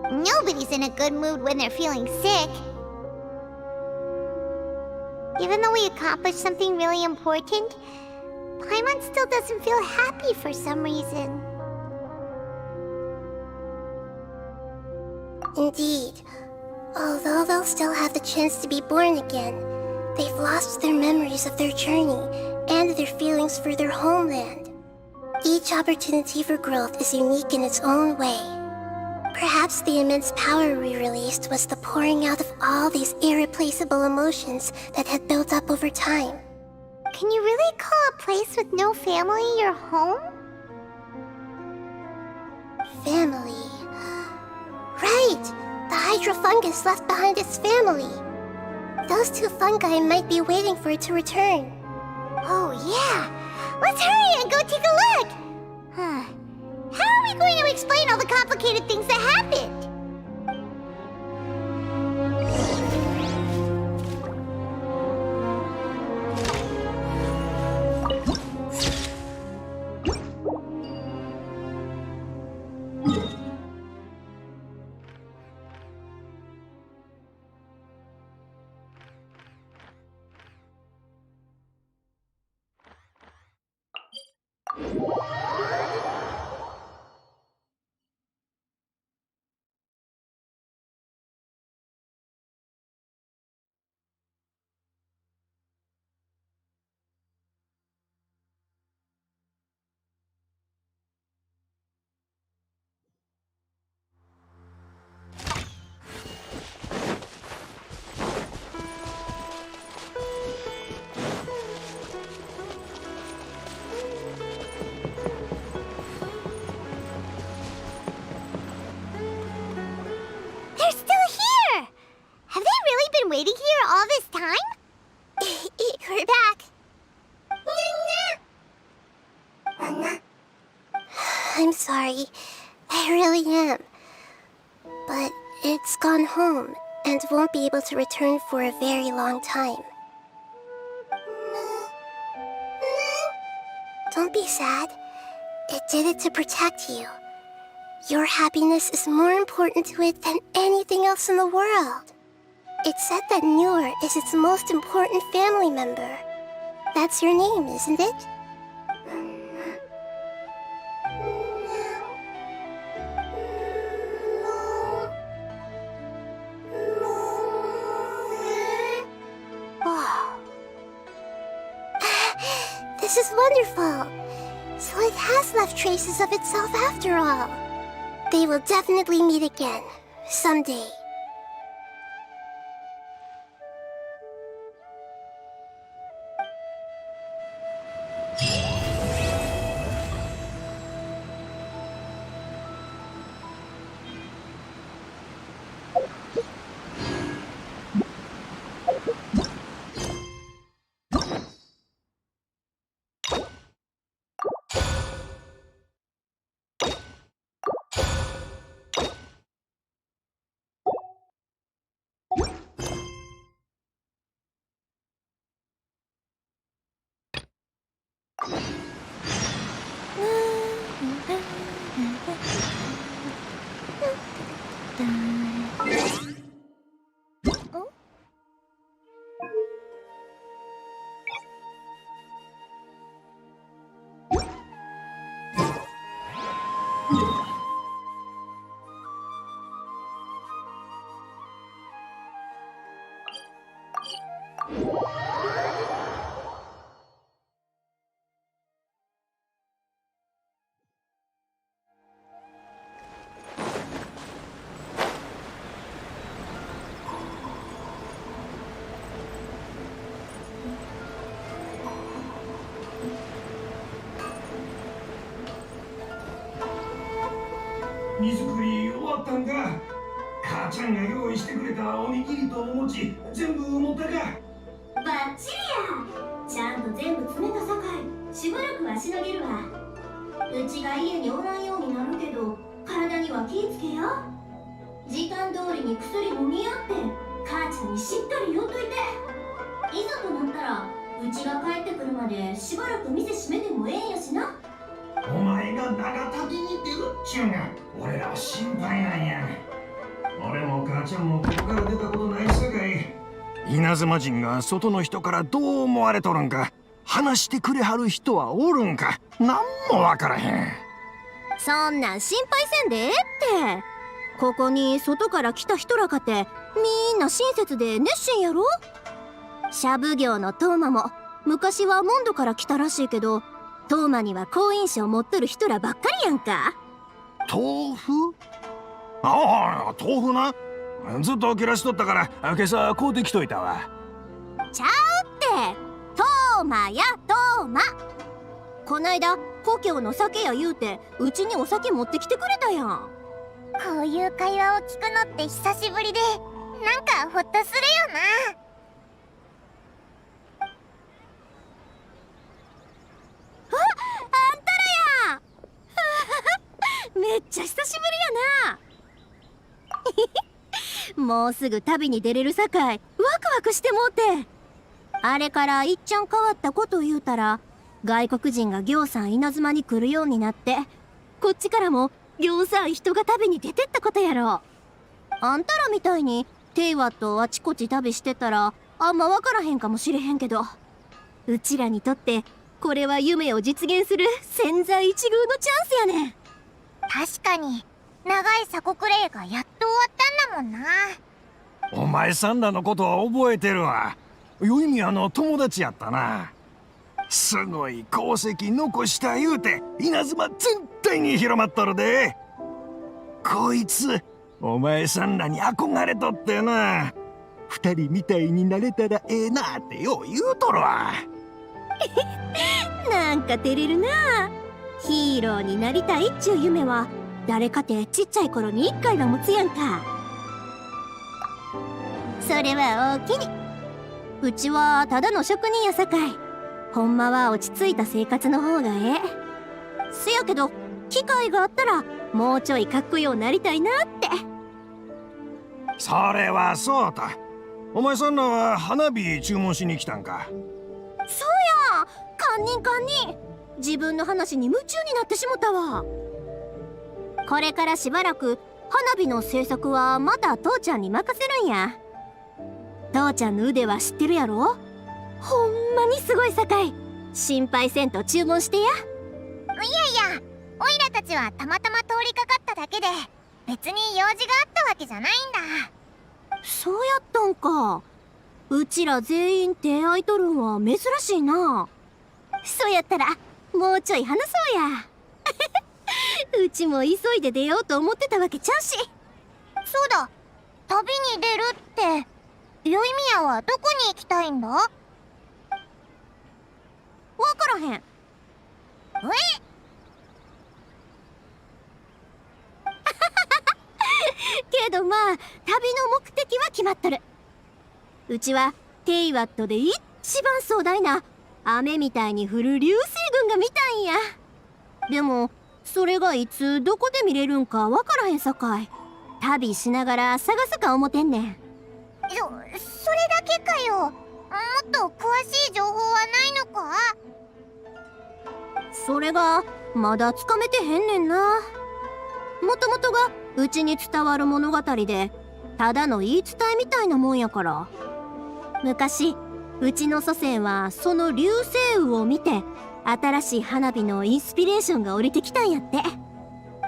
Nobody's in a good mood when they're feeling sick. Even though we accomplished something really important, Paimon still doesn't feel happy for some reason. Indeed. Although they'll still have the chance to be born again, they've lost their memories of their journey and their feelings for their homeland. Each opportunity for growth is unique in its own way. Perhaps the immense power we released was the pouring out of all these irreplaceable emotions that had built up over time. Can you really call a place with no family your home? Family. Right! The Hydra fungus left behind its family. Those two fungi might be waiting for it to return. Oh, yeah! Let's hurry and go take a look! Huh. How are we going to explain all the complicated things that happened? I'm sorry. I really am. But it's gone home and won't be able to return for a very long time. Don't be sad. It did it to protect you. Your happiness is more important to it than anything else in the world. It's said that Newer is its most important family member. That's your name, isn't it? Oh. This is wonderful. So it has left traces of itself after all. They will definitely meet again, someday.荷造り終わったんか。母ちゃんが用意してくれたおにぎりとお餅全部持ったか。バッチリや。ちゃんと全部詰めたさかいしばらくはしのげるわ。うちが家におらんようになるけど体には気ぃつけや。時間通りに薬飲み合って母ちゃんにしっかり言うといて。いざとなったらうちが帰ってくるまでしばらく店閉めてもええんやしな。お前が長旅に出るっちゅうが俺らは心配なんや。俺も母ちゃんもここから出たことないさかい。稲妻人が外の人からどう思われとるんか話してくれはる人はおるんかなんもわからへん。そんなん心配せんでええって。ここに外から来た人らかてみんな親切で熱心やろ。シャブ業のトーマも昔はモンドから来たらしいけど、トーマには好印象持っとる人らばっかりやんか。豆腐？ああ、豆腐な。ずっと切らしとったから今朝買うてきといたわ。ちゃうって、トーマやトーマ。こないだ故郷の酒や言うてうちにお酒持ってきてくれたやん。こういう会話を聞くのって久しぶりで、なんかほっとするよな。めっちゃ久しぶりやな。もうすぐ旅に出れるさかいワクワクしてもうて。あれからいっちゃん変わったこと言うたら、外国人がぎょうさん稲妻に来るようになって、こっちからもぎょうさん人が旅に出てったことやろ。あんたらみたいにテイワとあちこち旅してたらあんま分からへんかもしれへんけど、うちらにとってこれは夢を実現する千載一遇のチャンスやねん。確かに長い鎖国令がやっと終わったんだもんな。お前さんらのことは覚えてるわ。よいみの友達やったな。すごい功績残した言うて稲妻全体に広まっとるで。こいつお前さんらに憧れとってな。二人みたいになれたらええなってよう言うとるわ。なんか照れるな。ヒーローになりたいっちゅう夢は誰かてちっちゃい頃に一回は持つやんか。それはおおきに。うちはただの職人やさかい、ほんまは落ち着いた生活の方がええ。せやけど気機会があったらもうちょいかっこようなりたいなって。それはそうだ。お前さんらは花火注文しに来たんか。そうや、堪忍堪忍。自分の話に夢中になってしもたわ。これからしばらく花火の制作はまた父ちゃんに任せるんや。父ちゃんの腕は知ってるやろ。ほんまにすごいさかい。心配せんと注文してや。いやいや、オイラたちはたまたま通りかかっただけで、別に用事があったわけじゃないんだ。そうやったんか。うちら全員手合いとるんは珍しいな。そうやったらもうちょい話そうや。うちも急いで出ようと思ってたわけちゃうし。そうだ、旅に出るって、宵宮はどこに行きたいんだ？わからへん。けどまあ、旅の目的は決まっとる。うちはテイワットで一番壮大な雨みたいに降る流星群が見たいんや。でもそれがいつどこで見れるんかわからへんさかい、旅しながら探すか思てんねん。それだけかよ。もっと詳しい情報はないのか？それがまだつかめてへんねんな。もともとがうちに伝わる物語で、ただの言い伝えみたいなもんやから。昔うちの祖先はその流星雨を見て新しい花火のインスピレーションが降りてきたんやって。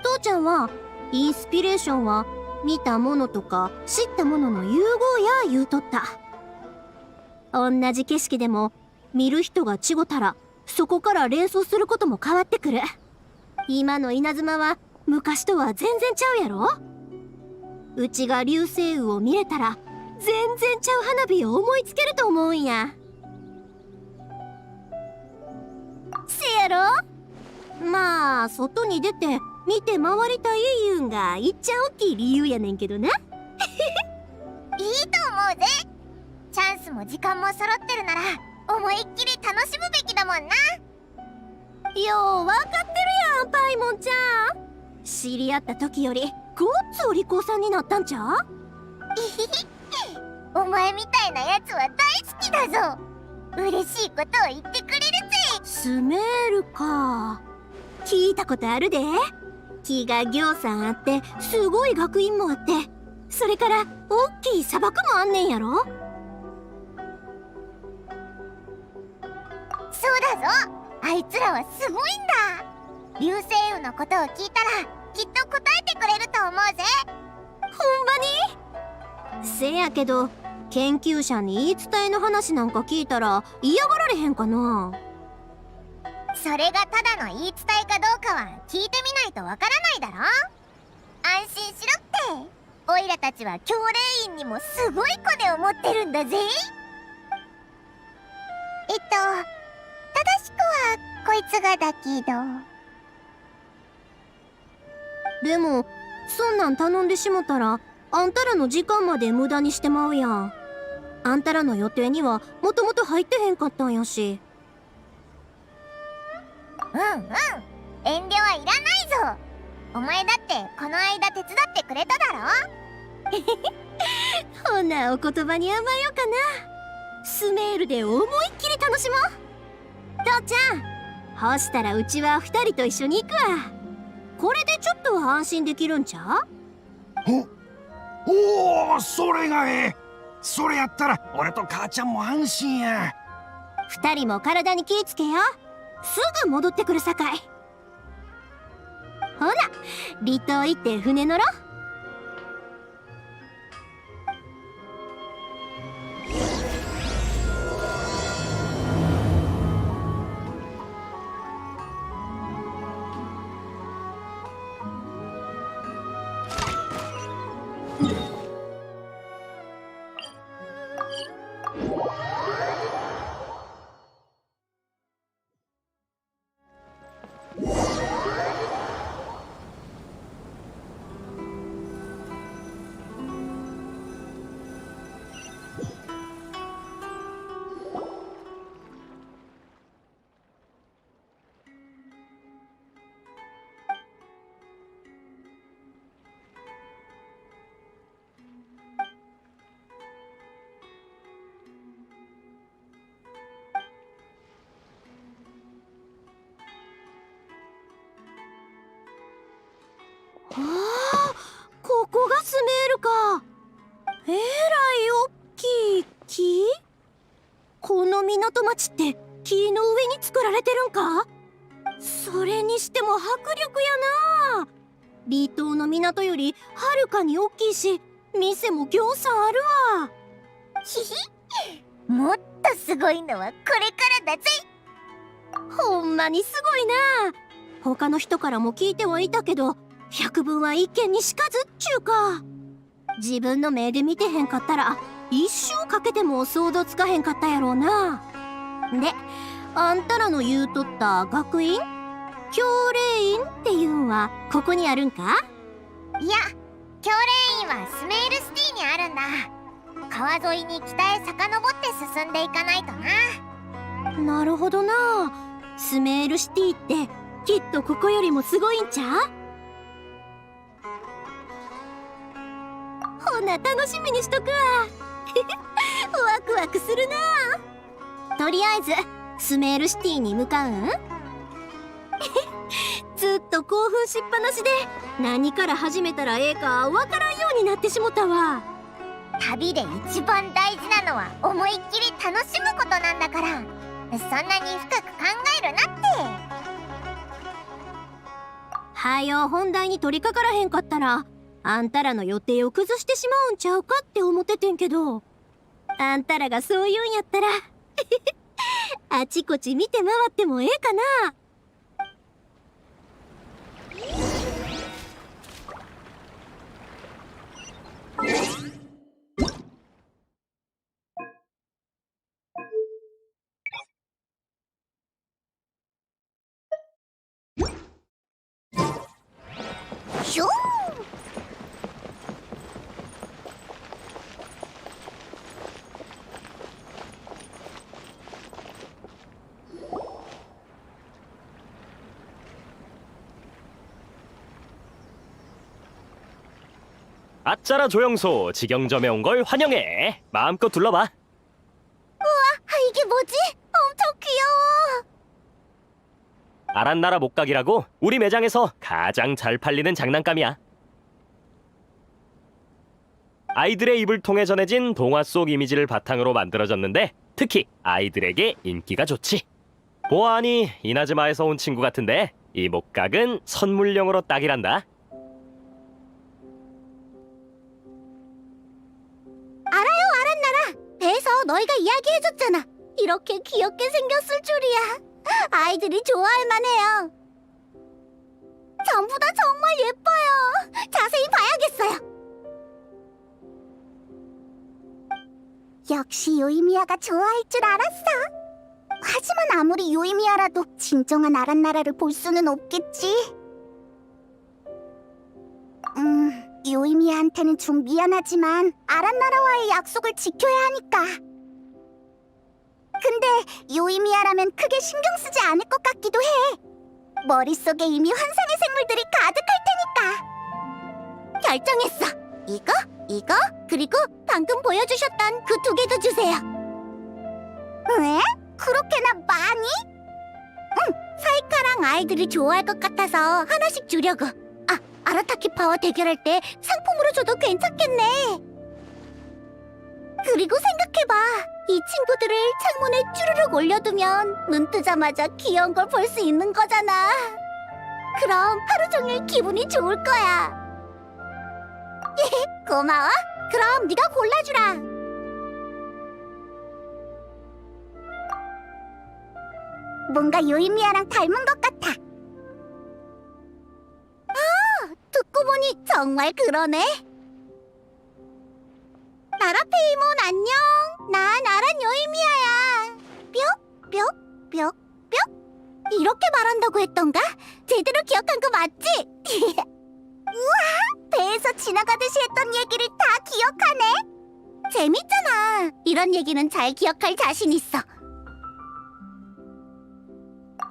父ちゃんはインスピレーションは見たものとか知ったものの融合や言うとった。同じ景色でも見る人が違ったらそこから連想することも変わってくる。今の稲妻は昔とは全然ちゃうやろ。うちが流星雨を見れたら全然ちゃう花火を思いつけると思うんや。せやろ。まあ外に出て見て回りたいいうんがいっちゃん大きい理由やねんけどな。いいと思うぜ。チャンスも時間も揃ってるなら思いっきり楽しむべきだもんな。よう分かってるやん、パイモンちゃん。知り合った時よりごっつお利口さんになったんちゃう？お前みたいなやつは大好きだぞ。嬉しいことを言ってくれるぜ。スメールか、聞いたことあるで。木がぎょうさんあってすごい学院もあって、それからおっきい砂漠もあんねんやろ。そうだぞ、あいつらはすごいんだ。流星雨のことを聞いたらきっと答えてくれると思うぜ。ほんまに？せやけど研究者に言い伝えの話なんか聞いたら嫌がられへんかな。それがただの言い伝えかどうかは聞いてみないとわからないだろ。安心しろって。オイラたちは教霊院にもすごいコネを持ってるんだぜ。正しくはこいつがだけど。でもそんなん頼んでしもたらあんたらの時間まで無駄にしてまうやん。あんたらの予定にはもともと入ってへんかったんやし。遠慮はいらないぞ。お前だってこの間手伝ってくれただろ。ほなお言葉に甘えようかな。スメールで思いっきり楽しもう。父ちゃん、ほしたらうちは2人と一緒に行くわ。これでちょっとは安心できるんちゃう？おお、それがええ。それやったら俺と母ちゃんも安心や。2人も体に気ぃつけや。すぐ戻ってくるさかい。ほら、離島行って船乗ろ。ここがスメールか。えらい大きい木？この港町って木の上に作られてるんか？それにしても迫力やな。離島の港よりはるかに大きいし、店もぎょうさんあるわ。ひひ、もっとすごいのはこれからだぜ。ほんまにすごいな。他の人からも聞いてはいたけど、百聞は一見にしかずっちゅうか。自分の目で見てへんかったら一生かけても想像つかへんかったやろうな。で、あんたらの言うとった学院、教令院っていうんはここにあるんか？いや、教令院はスメールシティにあるんだ。川沿いに北へ遡って進んでいかないとな。なるほどな。スメールシティってきっとここよりもすごいんちゃう？ほな楽しみにしとくわ。ワクワクするな。とりあえずスメールシティに向かうん？ずっと興奮しっぱなしで何から始めたらええかわからんようになってしもたわ。旅で一番大事なのは思いっきり楽しむことなんだから、そんなに深く考えるなって。はよ本題に取り掛からへんかったらあんたらの予定を崩してしまうんちゃうかって思っててんけど、あんたらがそう言うんやったらあちこち見て回ってもええかな。シュー。아짜라 조영소, 직영점에 온 걸 환영해. 마음껏 둘러봐. 이게 뭐지? 엄청 귀여워. 아란나라 목각이라고 우리 매장에서 가장 잘 팔리는 장난감이야. 아이들의 입을 통해 전해진 동화 속 이미지를 바탕으로 만들어졌는데 특히 아이들에게 인기가 좋지. 보아하니 이나즈마에서 온 친구 같은데 이 목각은 선물용으로 딱이란다. 배에서 너희가 이야기해줬잖아. 이렇게 귀엽게 생겼을 줄이야. 아이들이 좋아할 만해요. 전부 다 정말 예뻐요. 자세히 봐야겠어요. 역시 요이미야가 좋아할 줄 알았어. 하지만 아무리 요이미야라도 진정한 아란나라를 볼 수는 없겠지. 요이미야한테는 좀 미안하지만 아란나라와의 약속을 지켜야 하니까. 근데 요이미야라면 크게 신경 쓰지 않을 것 같기도 해. 머릿속에 이미 환상의 생물들이 가득할 테니까. 결정했어. 이거, 그리고 방금 보여주셨던 그 2개도 주세요. 왜? 그렇게나 많이? 사이카랑 아이들이 좋아할 것 같아서 하나씩 주려고. 아라타키파와 대결할 때 상품으로 줘도 괜찮겠네. 그리고 생각해봐. 이 친구들을 창문에 쭈르륵 올려두면 눈 뜨자마자 귀여운 걸 볼 수 있는 거잖아. 그럼 하루 종일 기분이 좋을 거야. 고마워. 그럼 네가 골라주라. 뭔가 요이미야랑 닮은 것 같아. 듣고 보니 정말 그러네. 나라페이몬 안녕. 난 아란 요이미야야. 뿅. 이렇게 말한다고 했던가? 제대로 기억한 거 맞지? 우와, 배에서 지나가듯이 했던 얘기를 다 기억하네. 재밌잖아. 이런 얘기는 잘 기억할 자신 있어.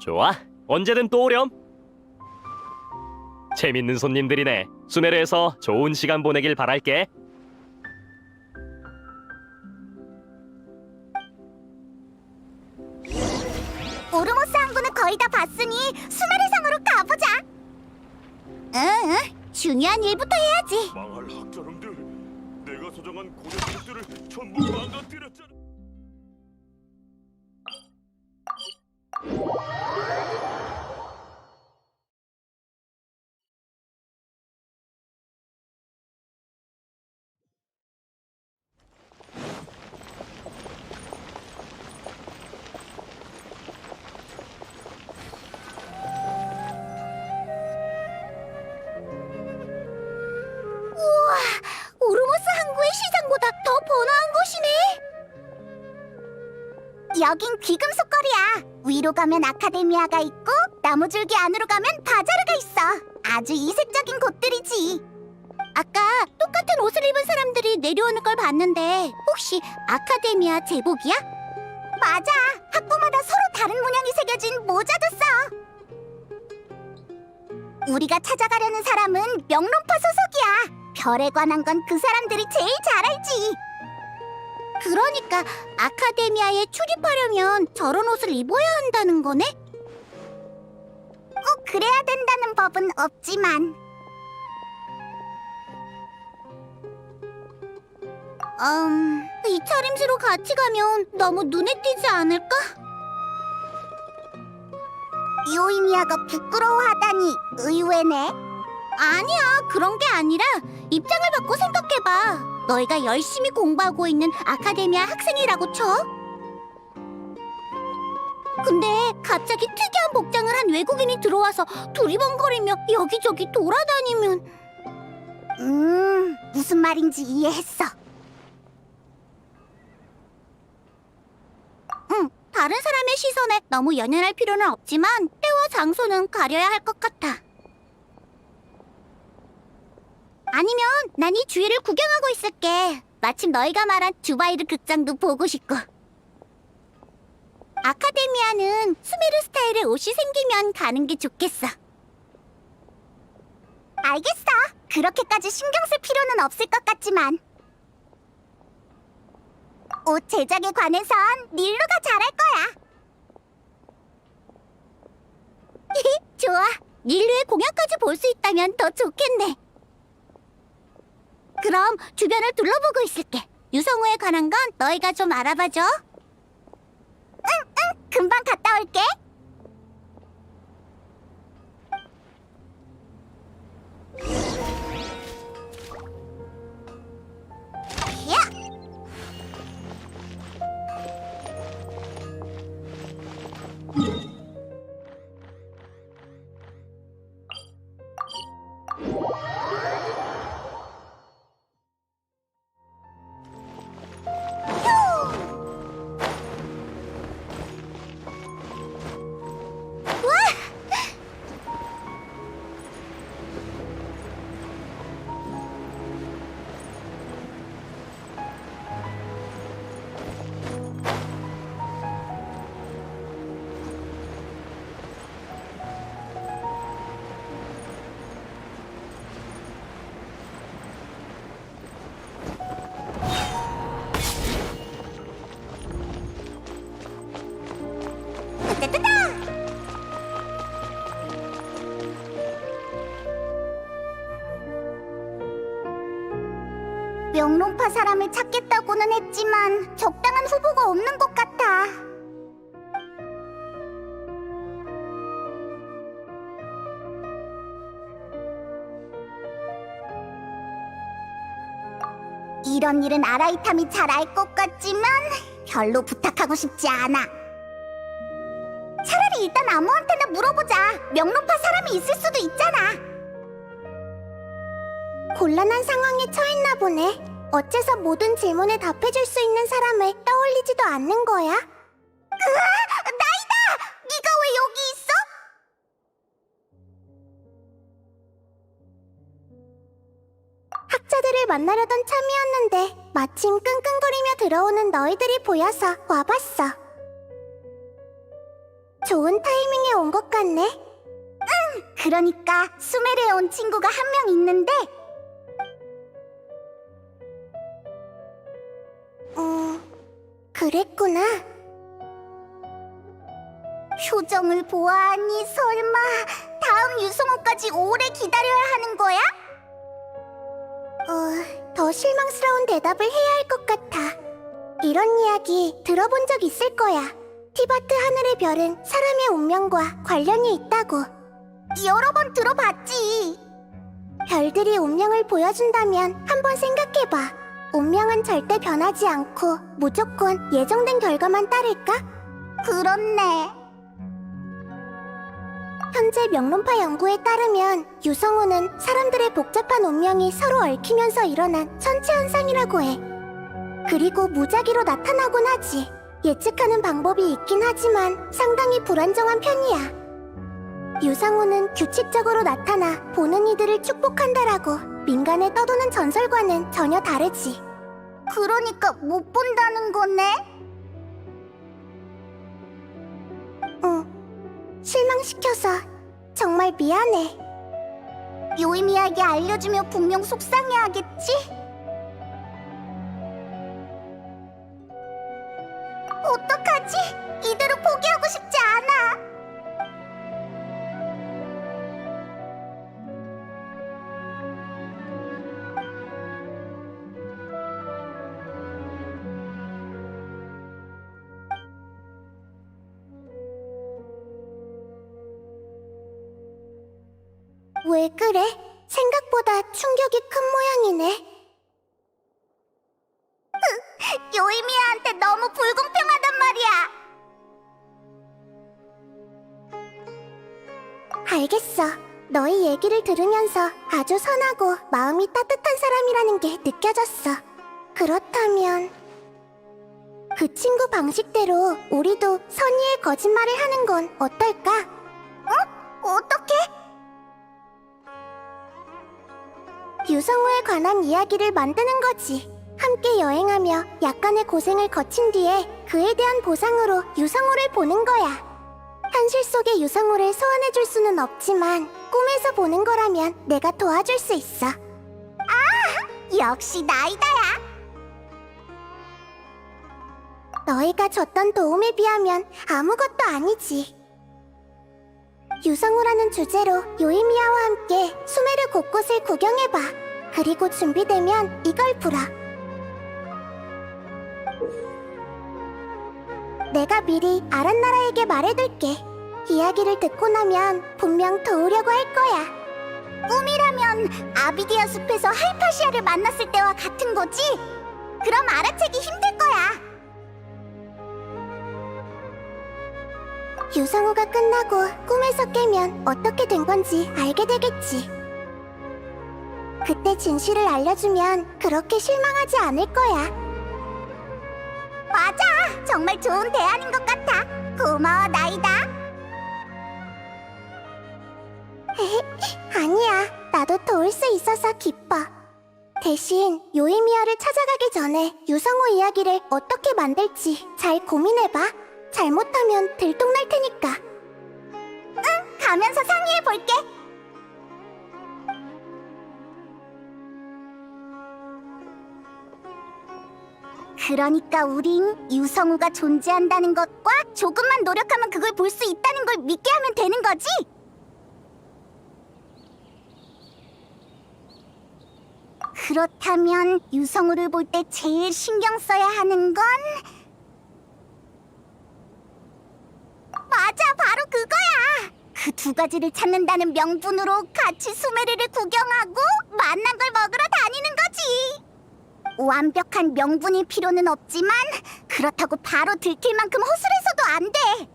좋아, 언제든 또 오렴. 재밌는 손님들이네. 수메르에서 좋은 시간 보내길 바랄게. 오르모스 항구는 거의 다 봤으니 수메르상으로 가보자. 응, 중요한 일부터 해야지. 망할 학자놈들, 내가 소장한 고대책들을 전부 망가뜨렸잖아. 우와, 오르모스 항구의 시장보다 더 번화한 곳이네. 여긴 귀금속거리야. 위로 가면 아카데미아가 있고 나무줄기 안으로 가면 바자르가 있어. 아주 이색적인 곳들이지. 아까 똑같은 옷을 입은 사람들이 내려오는 걸 봤는데 혹시 아카데미아 제복이야? 맞아. 학부마다 서로 다른 문양이 새겨진 모자도 써. 우리가 찾아가려는 사람은 명론파 소속이야. 별에 관한 건 그 사람들이 제일 잘 알지. 그러니까 아카데미아에 출입하려면 저런 옷을 입어야 한다는 거네? 꼭 그래야 된다는 법은 없지만. 이 차림새로 같이 가면 너무 눈에 띄지 않을까? 요이미야가 부끄러워하다니 의외네. 아니야, 그런 게 아니라 입장을 바꿔 생각해봐. 너희가 열심히 공부하고 있는 아카데미아 학생이라고 쳐. 근데 갑자기 특이한 복장을 한 외국인이 들어와서 두리번거리며 여기저기 돌아다니면 무슨 말인지 이해했어. 다른 사람의 시선에 너무 연연할 필요는 없지만 때와 장소는 가려야 할 것 같아. 아니면 난 이 주위를 구경하고 있을게. 마침 너희가 말한 주바이르 극장도 보고 싶고. 아카데미아는 수메르 스타일의 옷이 생기면 가는 게 좋겠어. 알겠어. 그렇게까지 신경 쓸 필요는 없을 것 같지만. 옷 제작에 관해선 닐루가 잘할 거야. 좋아. 닐루의 공연까지 볼 수 있다면 더 좋겠네. 그럼 주변을 둘러보고 있을게. 유성우에 관한 건 너희가 좀 알아봐줘. 응, 금방 갔다 올게. 야! 명론파 사람을 찾겠다고는 했지만 적당한 후보가 없는 것 같아. 이런 일은 아라이탐이 잘 알 것 같지만 별로 부탁하고 싶지 않아. 차라리 일단 아무한테나 물어보자. 명론파 사람이 있을 수도 있잖아. 곤란한 상황에 처했나 보네. 어째서 모든 질문에 답해줄 수 있는 사람을 떠올리지도 않는 거야? 나이다! 네가 왜 여기 있어? 학자들을 만나려던 참이었는데 마침 끙끙거리며 들어오는 너희들이 보여서 와봤어. 좋은 타이밍에 온 것 같네. 그러니까 수메르에 온 친구가 한 명 있는데 그랬구나. 표정을 보아하니 설마 다음 유성호까지 오래 기다려야 하는 거야? 더 실망스러운 대답을 해야 할 것 같아. 이런 이야기 들어본 적 있을 거야. 티바트 하늘의 별은 사람의 운명과 관련이 있다고. 여러 번 들어봤지. 별들이 운명을 보여준다면 한번 생각해봐. 운명은 절대 변하지 않고 무조건 예정된 결과만 따를까? 그렇네. 현재 명론파 연구에 따르면 유성우는 사람들의 복잡한 운명이 서로 얽히면서 일어난 천체현상이라고 해. 그리고 무작위로 나타나곤 하지. 예측하는 방법이 있긴 하지만 상당히 불안정한 편이야. 유성우는 규칙적으로 나타나 보는 이들을 축복한다라고 민간에 떠도는 전설과는 전혀 다르지. 그러니까 못 본다는 거네? 응. 실망시켜서 정말 미안해. 요이미에게 알려주면 분명 속상해하겠지? 어떡하지? 이대로 포기하고 싶지 않아. 왜 그래? 생각보다 충격이 큰 모양이네. 요이미야한테 너무 불공평하단 말이야. 알겠어. 너희 얘기를 들으면서 아주 선하고 마음이 따뜻한 사람이라는 게 느껴졌어. 그렇다면 그 친구 방식대로 우리도 선의의 거짓말을 하는 건 어떨까? 어떻게? 유성우에 관한 이야기를 만드는 거지. 함께 여행하며 약간의 고생을 거친 뒤에 그에 대한 보상으로 유성우를 보는 거야. 현실 속의 유성우를 소환해줄 수는 없지만 꿈에서 보는 거라면 내가 도와줄 수 있어. 역시 나이다야. 너희가 줬던 도움에 비하면 아무것도 아니지. 유성우라는 주제로 요이미야와 함께 수메르 곳곳을 구경해봐. 그리고 준비되면 이걸 불어. 내가 미리 아란나라에게 말해둘게. 이야기를 듣고 나면 분명 도우려고 할 거야. 꿈이라면 아비디아 숲에서 하이파시아를 만났을 때와 같은 거지? 그럼 알아채기 힘들 거야. 유성우가 끝나고 꿈에서 깨면 어떻게 된 건지 알게 되겠지. 그때 진실을 알려주면 그렇게 실망하지 않을 거야. 맞아! 정말 좋은 대안인 것 같아. 고마워, 나이다. 아니야. 나도 도울 수 있어서 기뻐. 대신 요이미야를 찾아가기 전에 유성우 이야기를 어떻게 만들지 잘 고민해봐. 잘못하면 들통날 테니까. 응, 가면서 상의해볼게. 그러니까 우린 유성우가 존재한다는 것과 조금만 노력하면 그걸 볼 수 있다는 걸 믿게 하면 되는 거지? 그렇다면 유성우를 볼 때 제일 신경 써야 하는 건 맞아, 바로 그거야. 그 두 가지를 찾는다는 명분으로 같이 수메르를 구경하고 만난 걸 먹으러 다니는 거지. 완벽한 명분일 필요는 없지만 그렇다고 바로 들킬 만큼 허술해서도 안 돼.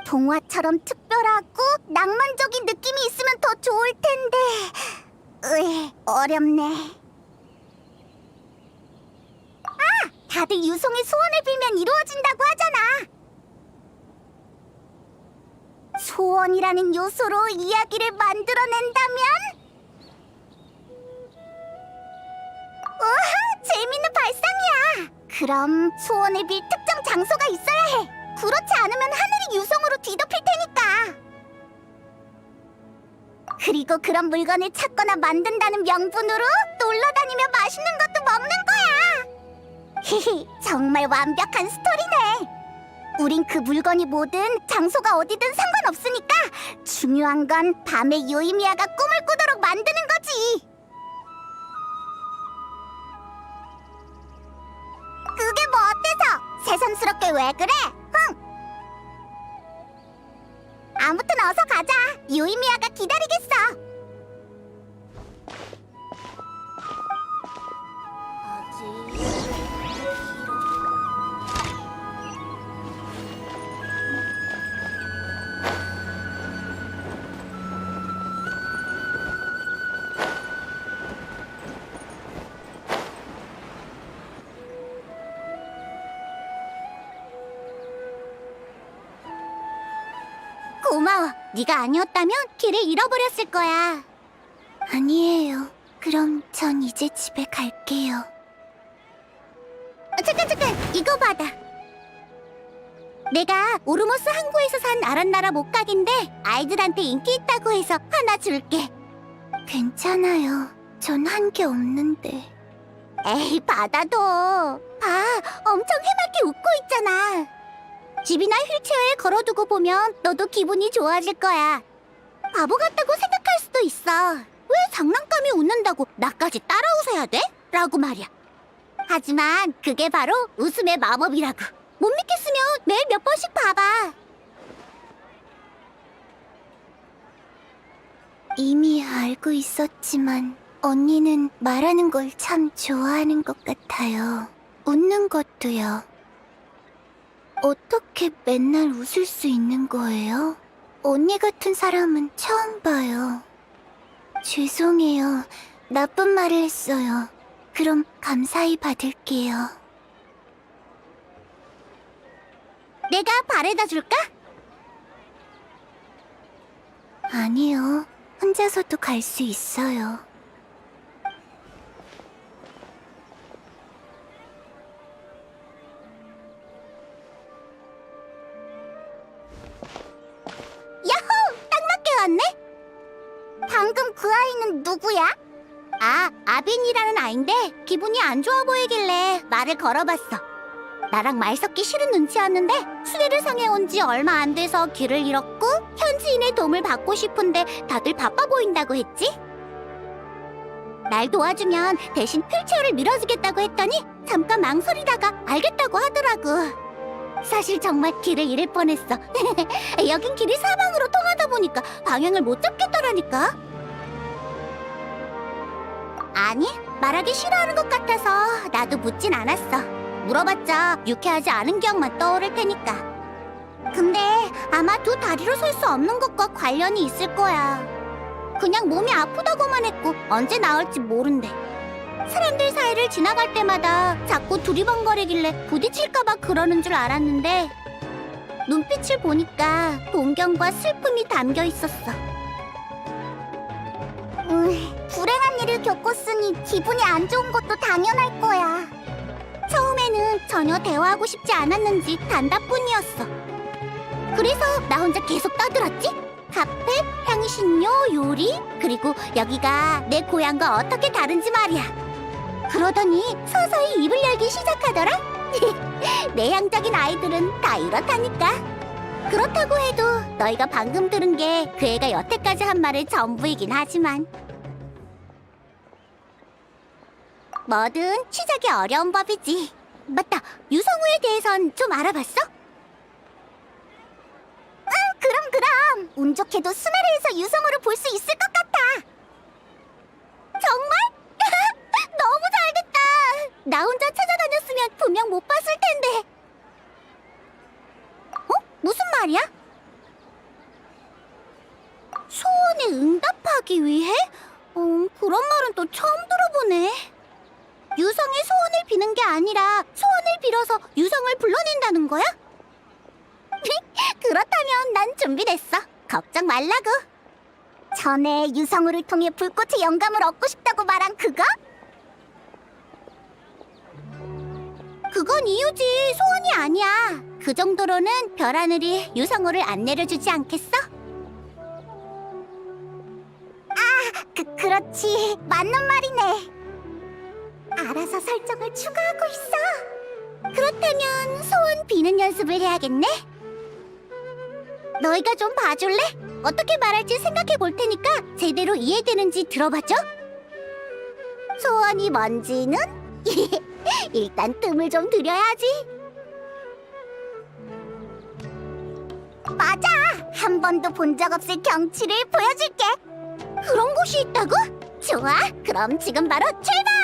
동화처럼 특별하고 낭만적인 느낌이 있으면 더 좋을 텐데. 어렵네. 다들 유성의 소원을 빌면 이루어진다고 하잖아. 소원이라는 요소로 이야기를 만들어낸다면? 우와, 재밌는 발상이야. 그럼 소원을 빌 특정 장소가 있어야 해. 그렇지 않으면 하늘이 유성으로 뒤덮일 테니까. 그리고 그런 물건을 찾거나 만든다는 명분으로 놀러다니며 맛있는 것도 먹는 거야. 히히, 정말 완벽한 스토리네. 우린 그 물건이 뭐든 장소가 어디든 상관없으니까 중요한 건 밤에 요이미야가 꿈을 꾸도록 만드는 대체 왜 그래? 흥! 아무튼 어서 가자. 유이미야가 기다리겠어. 고마워. 네가 아니었다면 길을 잃어버렸을 거야. 아니에요. 그럼 전 이제 집에 갈게요. 잠깐 이거 받아. 내가 오르모스 항구에서 산 아란나라 목각인데 아이들한테 인기 있다고 해서 하나 줄게. 괜찮아요. 전 한 게 없는데. 에이, 받아도. 봐, 엄청 해맑게 웃고 있잖아. 집이나 휠체어에 걸어두고 보면 너도 기분이 좋아질 거야. 바보 같다고 생각할 수도 있어. 왜 장난감이 웃는다고 나까지 따라 웃어야 돼? 라고 말이야. 하지만 그게 바로 웃음의 마법이라고. 못 믿겠으면 매일 몇 번씩 봐봐. 이미 알고 있었지만 언니는 말하는 걸 참 좋아하는 것 같아요. 웃는 것도요. 어떻게 맨날 웃을 수 있는 거예요? 언니 같은 사람은 처음 봐요. 죄송해요. 나쁜 말을 했어요. 그럼 감사히 받을게요. 내가 바래다 줄까? 아니요. 혼자서도 갈 수 있어요. 야호! 딱 맞게 왔네? 방금 그 아이는 누구야? 아, 아빈이라는 아인데 기분이 안 좋아 보이길래 말을 걸어봤어. 나랑 말 섞기 싫은 눈치였는데 수레르성에 온 지 얼마 안 돼서 길을 잃었고 현지인의 도움을 받고 싶은데 다들 바빠 보인다고 했지? 날 도와주면 대신 휠체어를 밀어주겠다고 했더니 잠깐 망설이다가 알겠다고 하더라고. 사실 정말 길을 잃을 뻔했어. 여긴 길이 사방으로 통하다 보니까 방향을 못 잡겠더라니까. 아니, 말하기 싫어하는 것 같아서 나도 묻진 않았어. 물어봤자 유쾌하지 않은 기억만 떠오를 테니까. 근데 아마 두 다리로 설 수 없는 것과 관련이 있을 거야. 그냥 몸이 아프다고만 했고 언제 나을지 모른대. 사람들 사이를 지나갈 때마다 자꾸 두리번거리길래 부딪힐까봐 그러는 줄 알았는데 눈빛을 보니까 동경과 슬픔이 담겨 있었어. 불행한 일을 겪었으니 기분이 안 좋은 것도 당연할 거야. 처음에는 전혀 대화하고 싶지 않았는지 단답뿐이었어. 그래서 나 혼자 계속 떠들었지? 카페, 향신료, 요리, 그리고 여기가 내 고향과 어떻게 다른지 말이야. 그러더니 서서히 입을 열기 시작하더라? 내향적인 아이들은 다 이렇다니까. 그렇다고 해도 너희가 방금 들은 게 그 애가 여태까지 한 말의 전부이긴 하지만 뭐든 시작이 어려운 법이지. 맞다, 유성우에 대해선 좀 알아봤어? 응, 그럼 운 좋게도 수메르에서 유성우를 볼 수 있을 것 같아. 정말? 너무 잘됐다. 나 혼자 찾아다녔으면 분명 못 봤을 텐데. 어? 무슨 말이야? 소원에 응답하기 위해? 그런 말은 또 처음 들어보네. 유성의 소원을 비는 게 아니라 소원을 빌어서 유성을 불러낸다는 거야? 그렇다면 난 준비됐어. 걱정 말라고. 전에 유성우를 통해 불꽃의 영감을 얻고 싶다고 말한 그거? 그건 이유지, 소원이 아니야. 그 정도로는 별하늘이 유성우를 안 내려주지 않겠어? 아, 그렇지. 맞는 말이네. 알아서 설정을 추가하고 있어. 그렇다면 소원 비는 연습을 해야겠네? 너희가 좀 봐줄래? 어떻게 말할지 생각해 볼 테니까 제대로 이해되는지 들어봐줘. 소원이 뭔지는? 일단 뜸을 좀 들여야지. 맞아. 한 번도 본 적 없을 경치를 보여줄게. 그런 곳이 있다고? 좋아. 그럼 지금 바로 출발!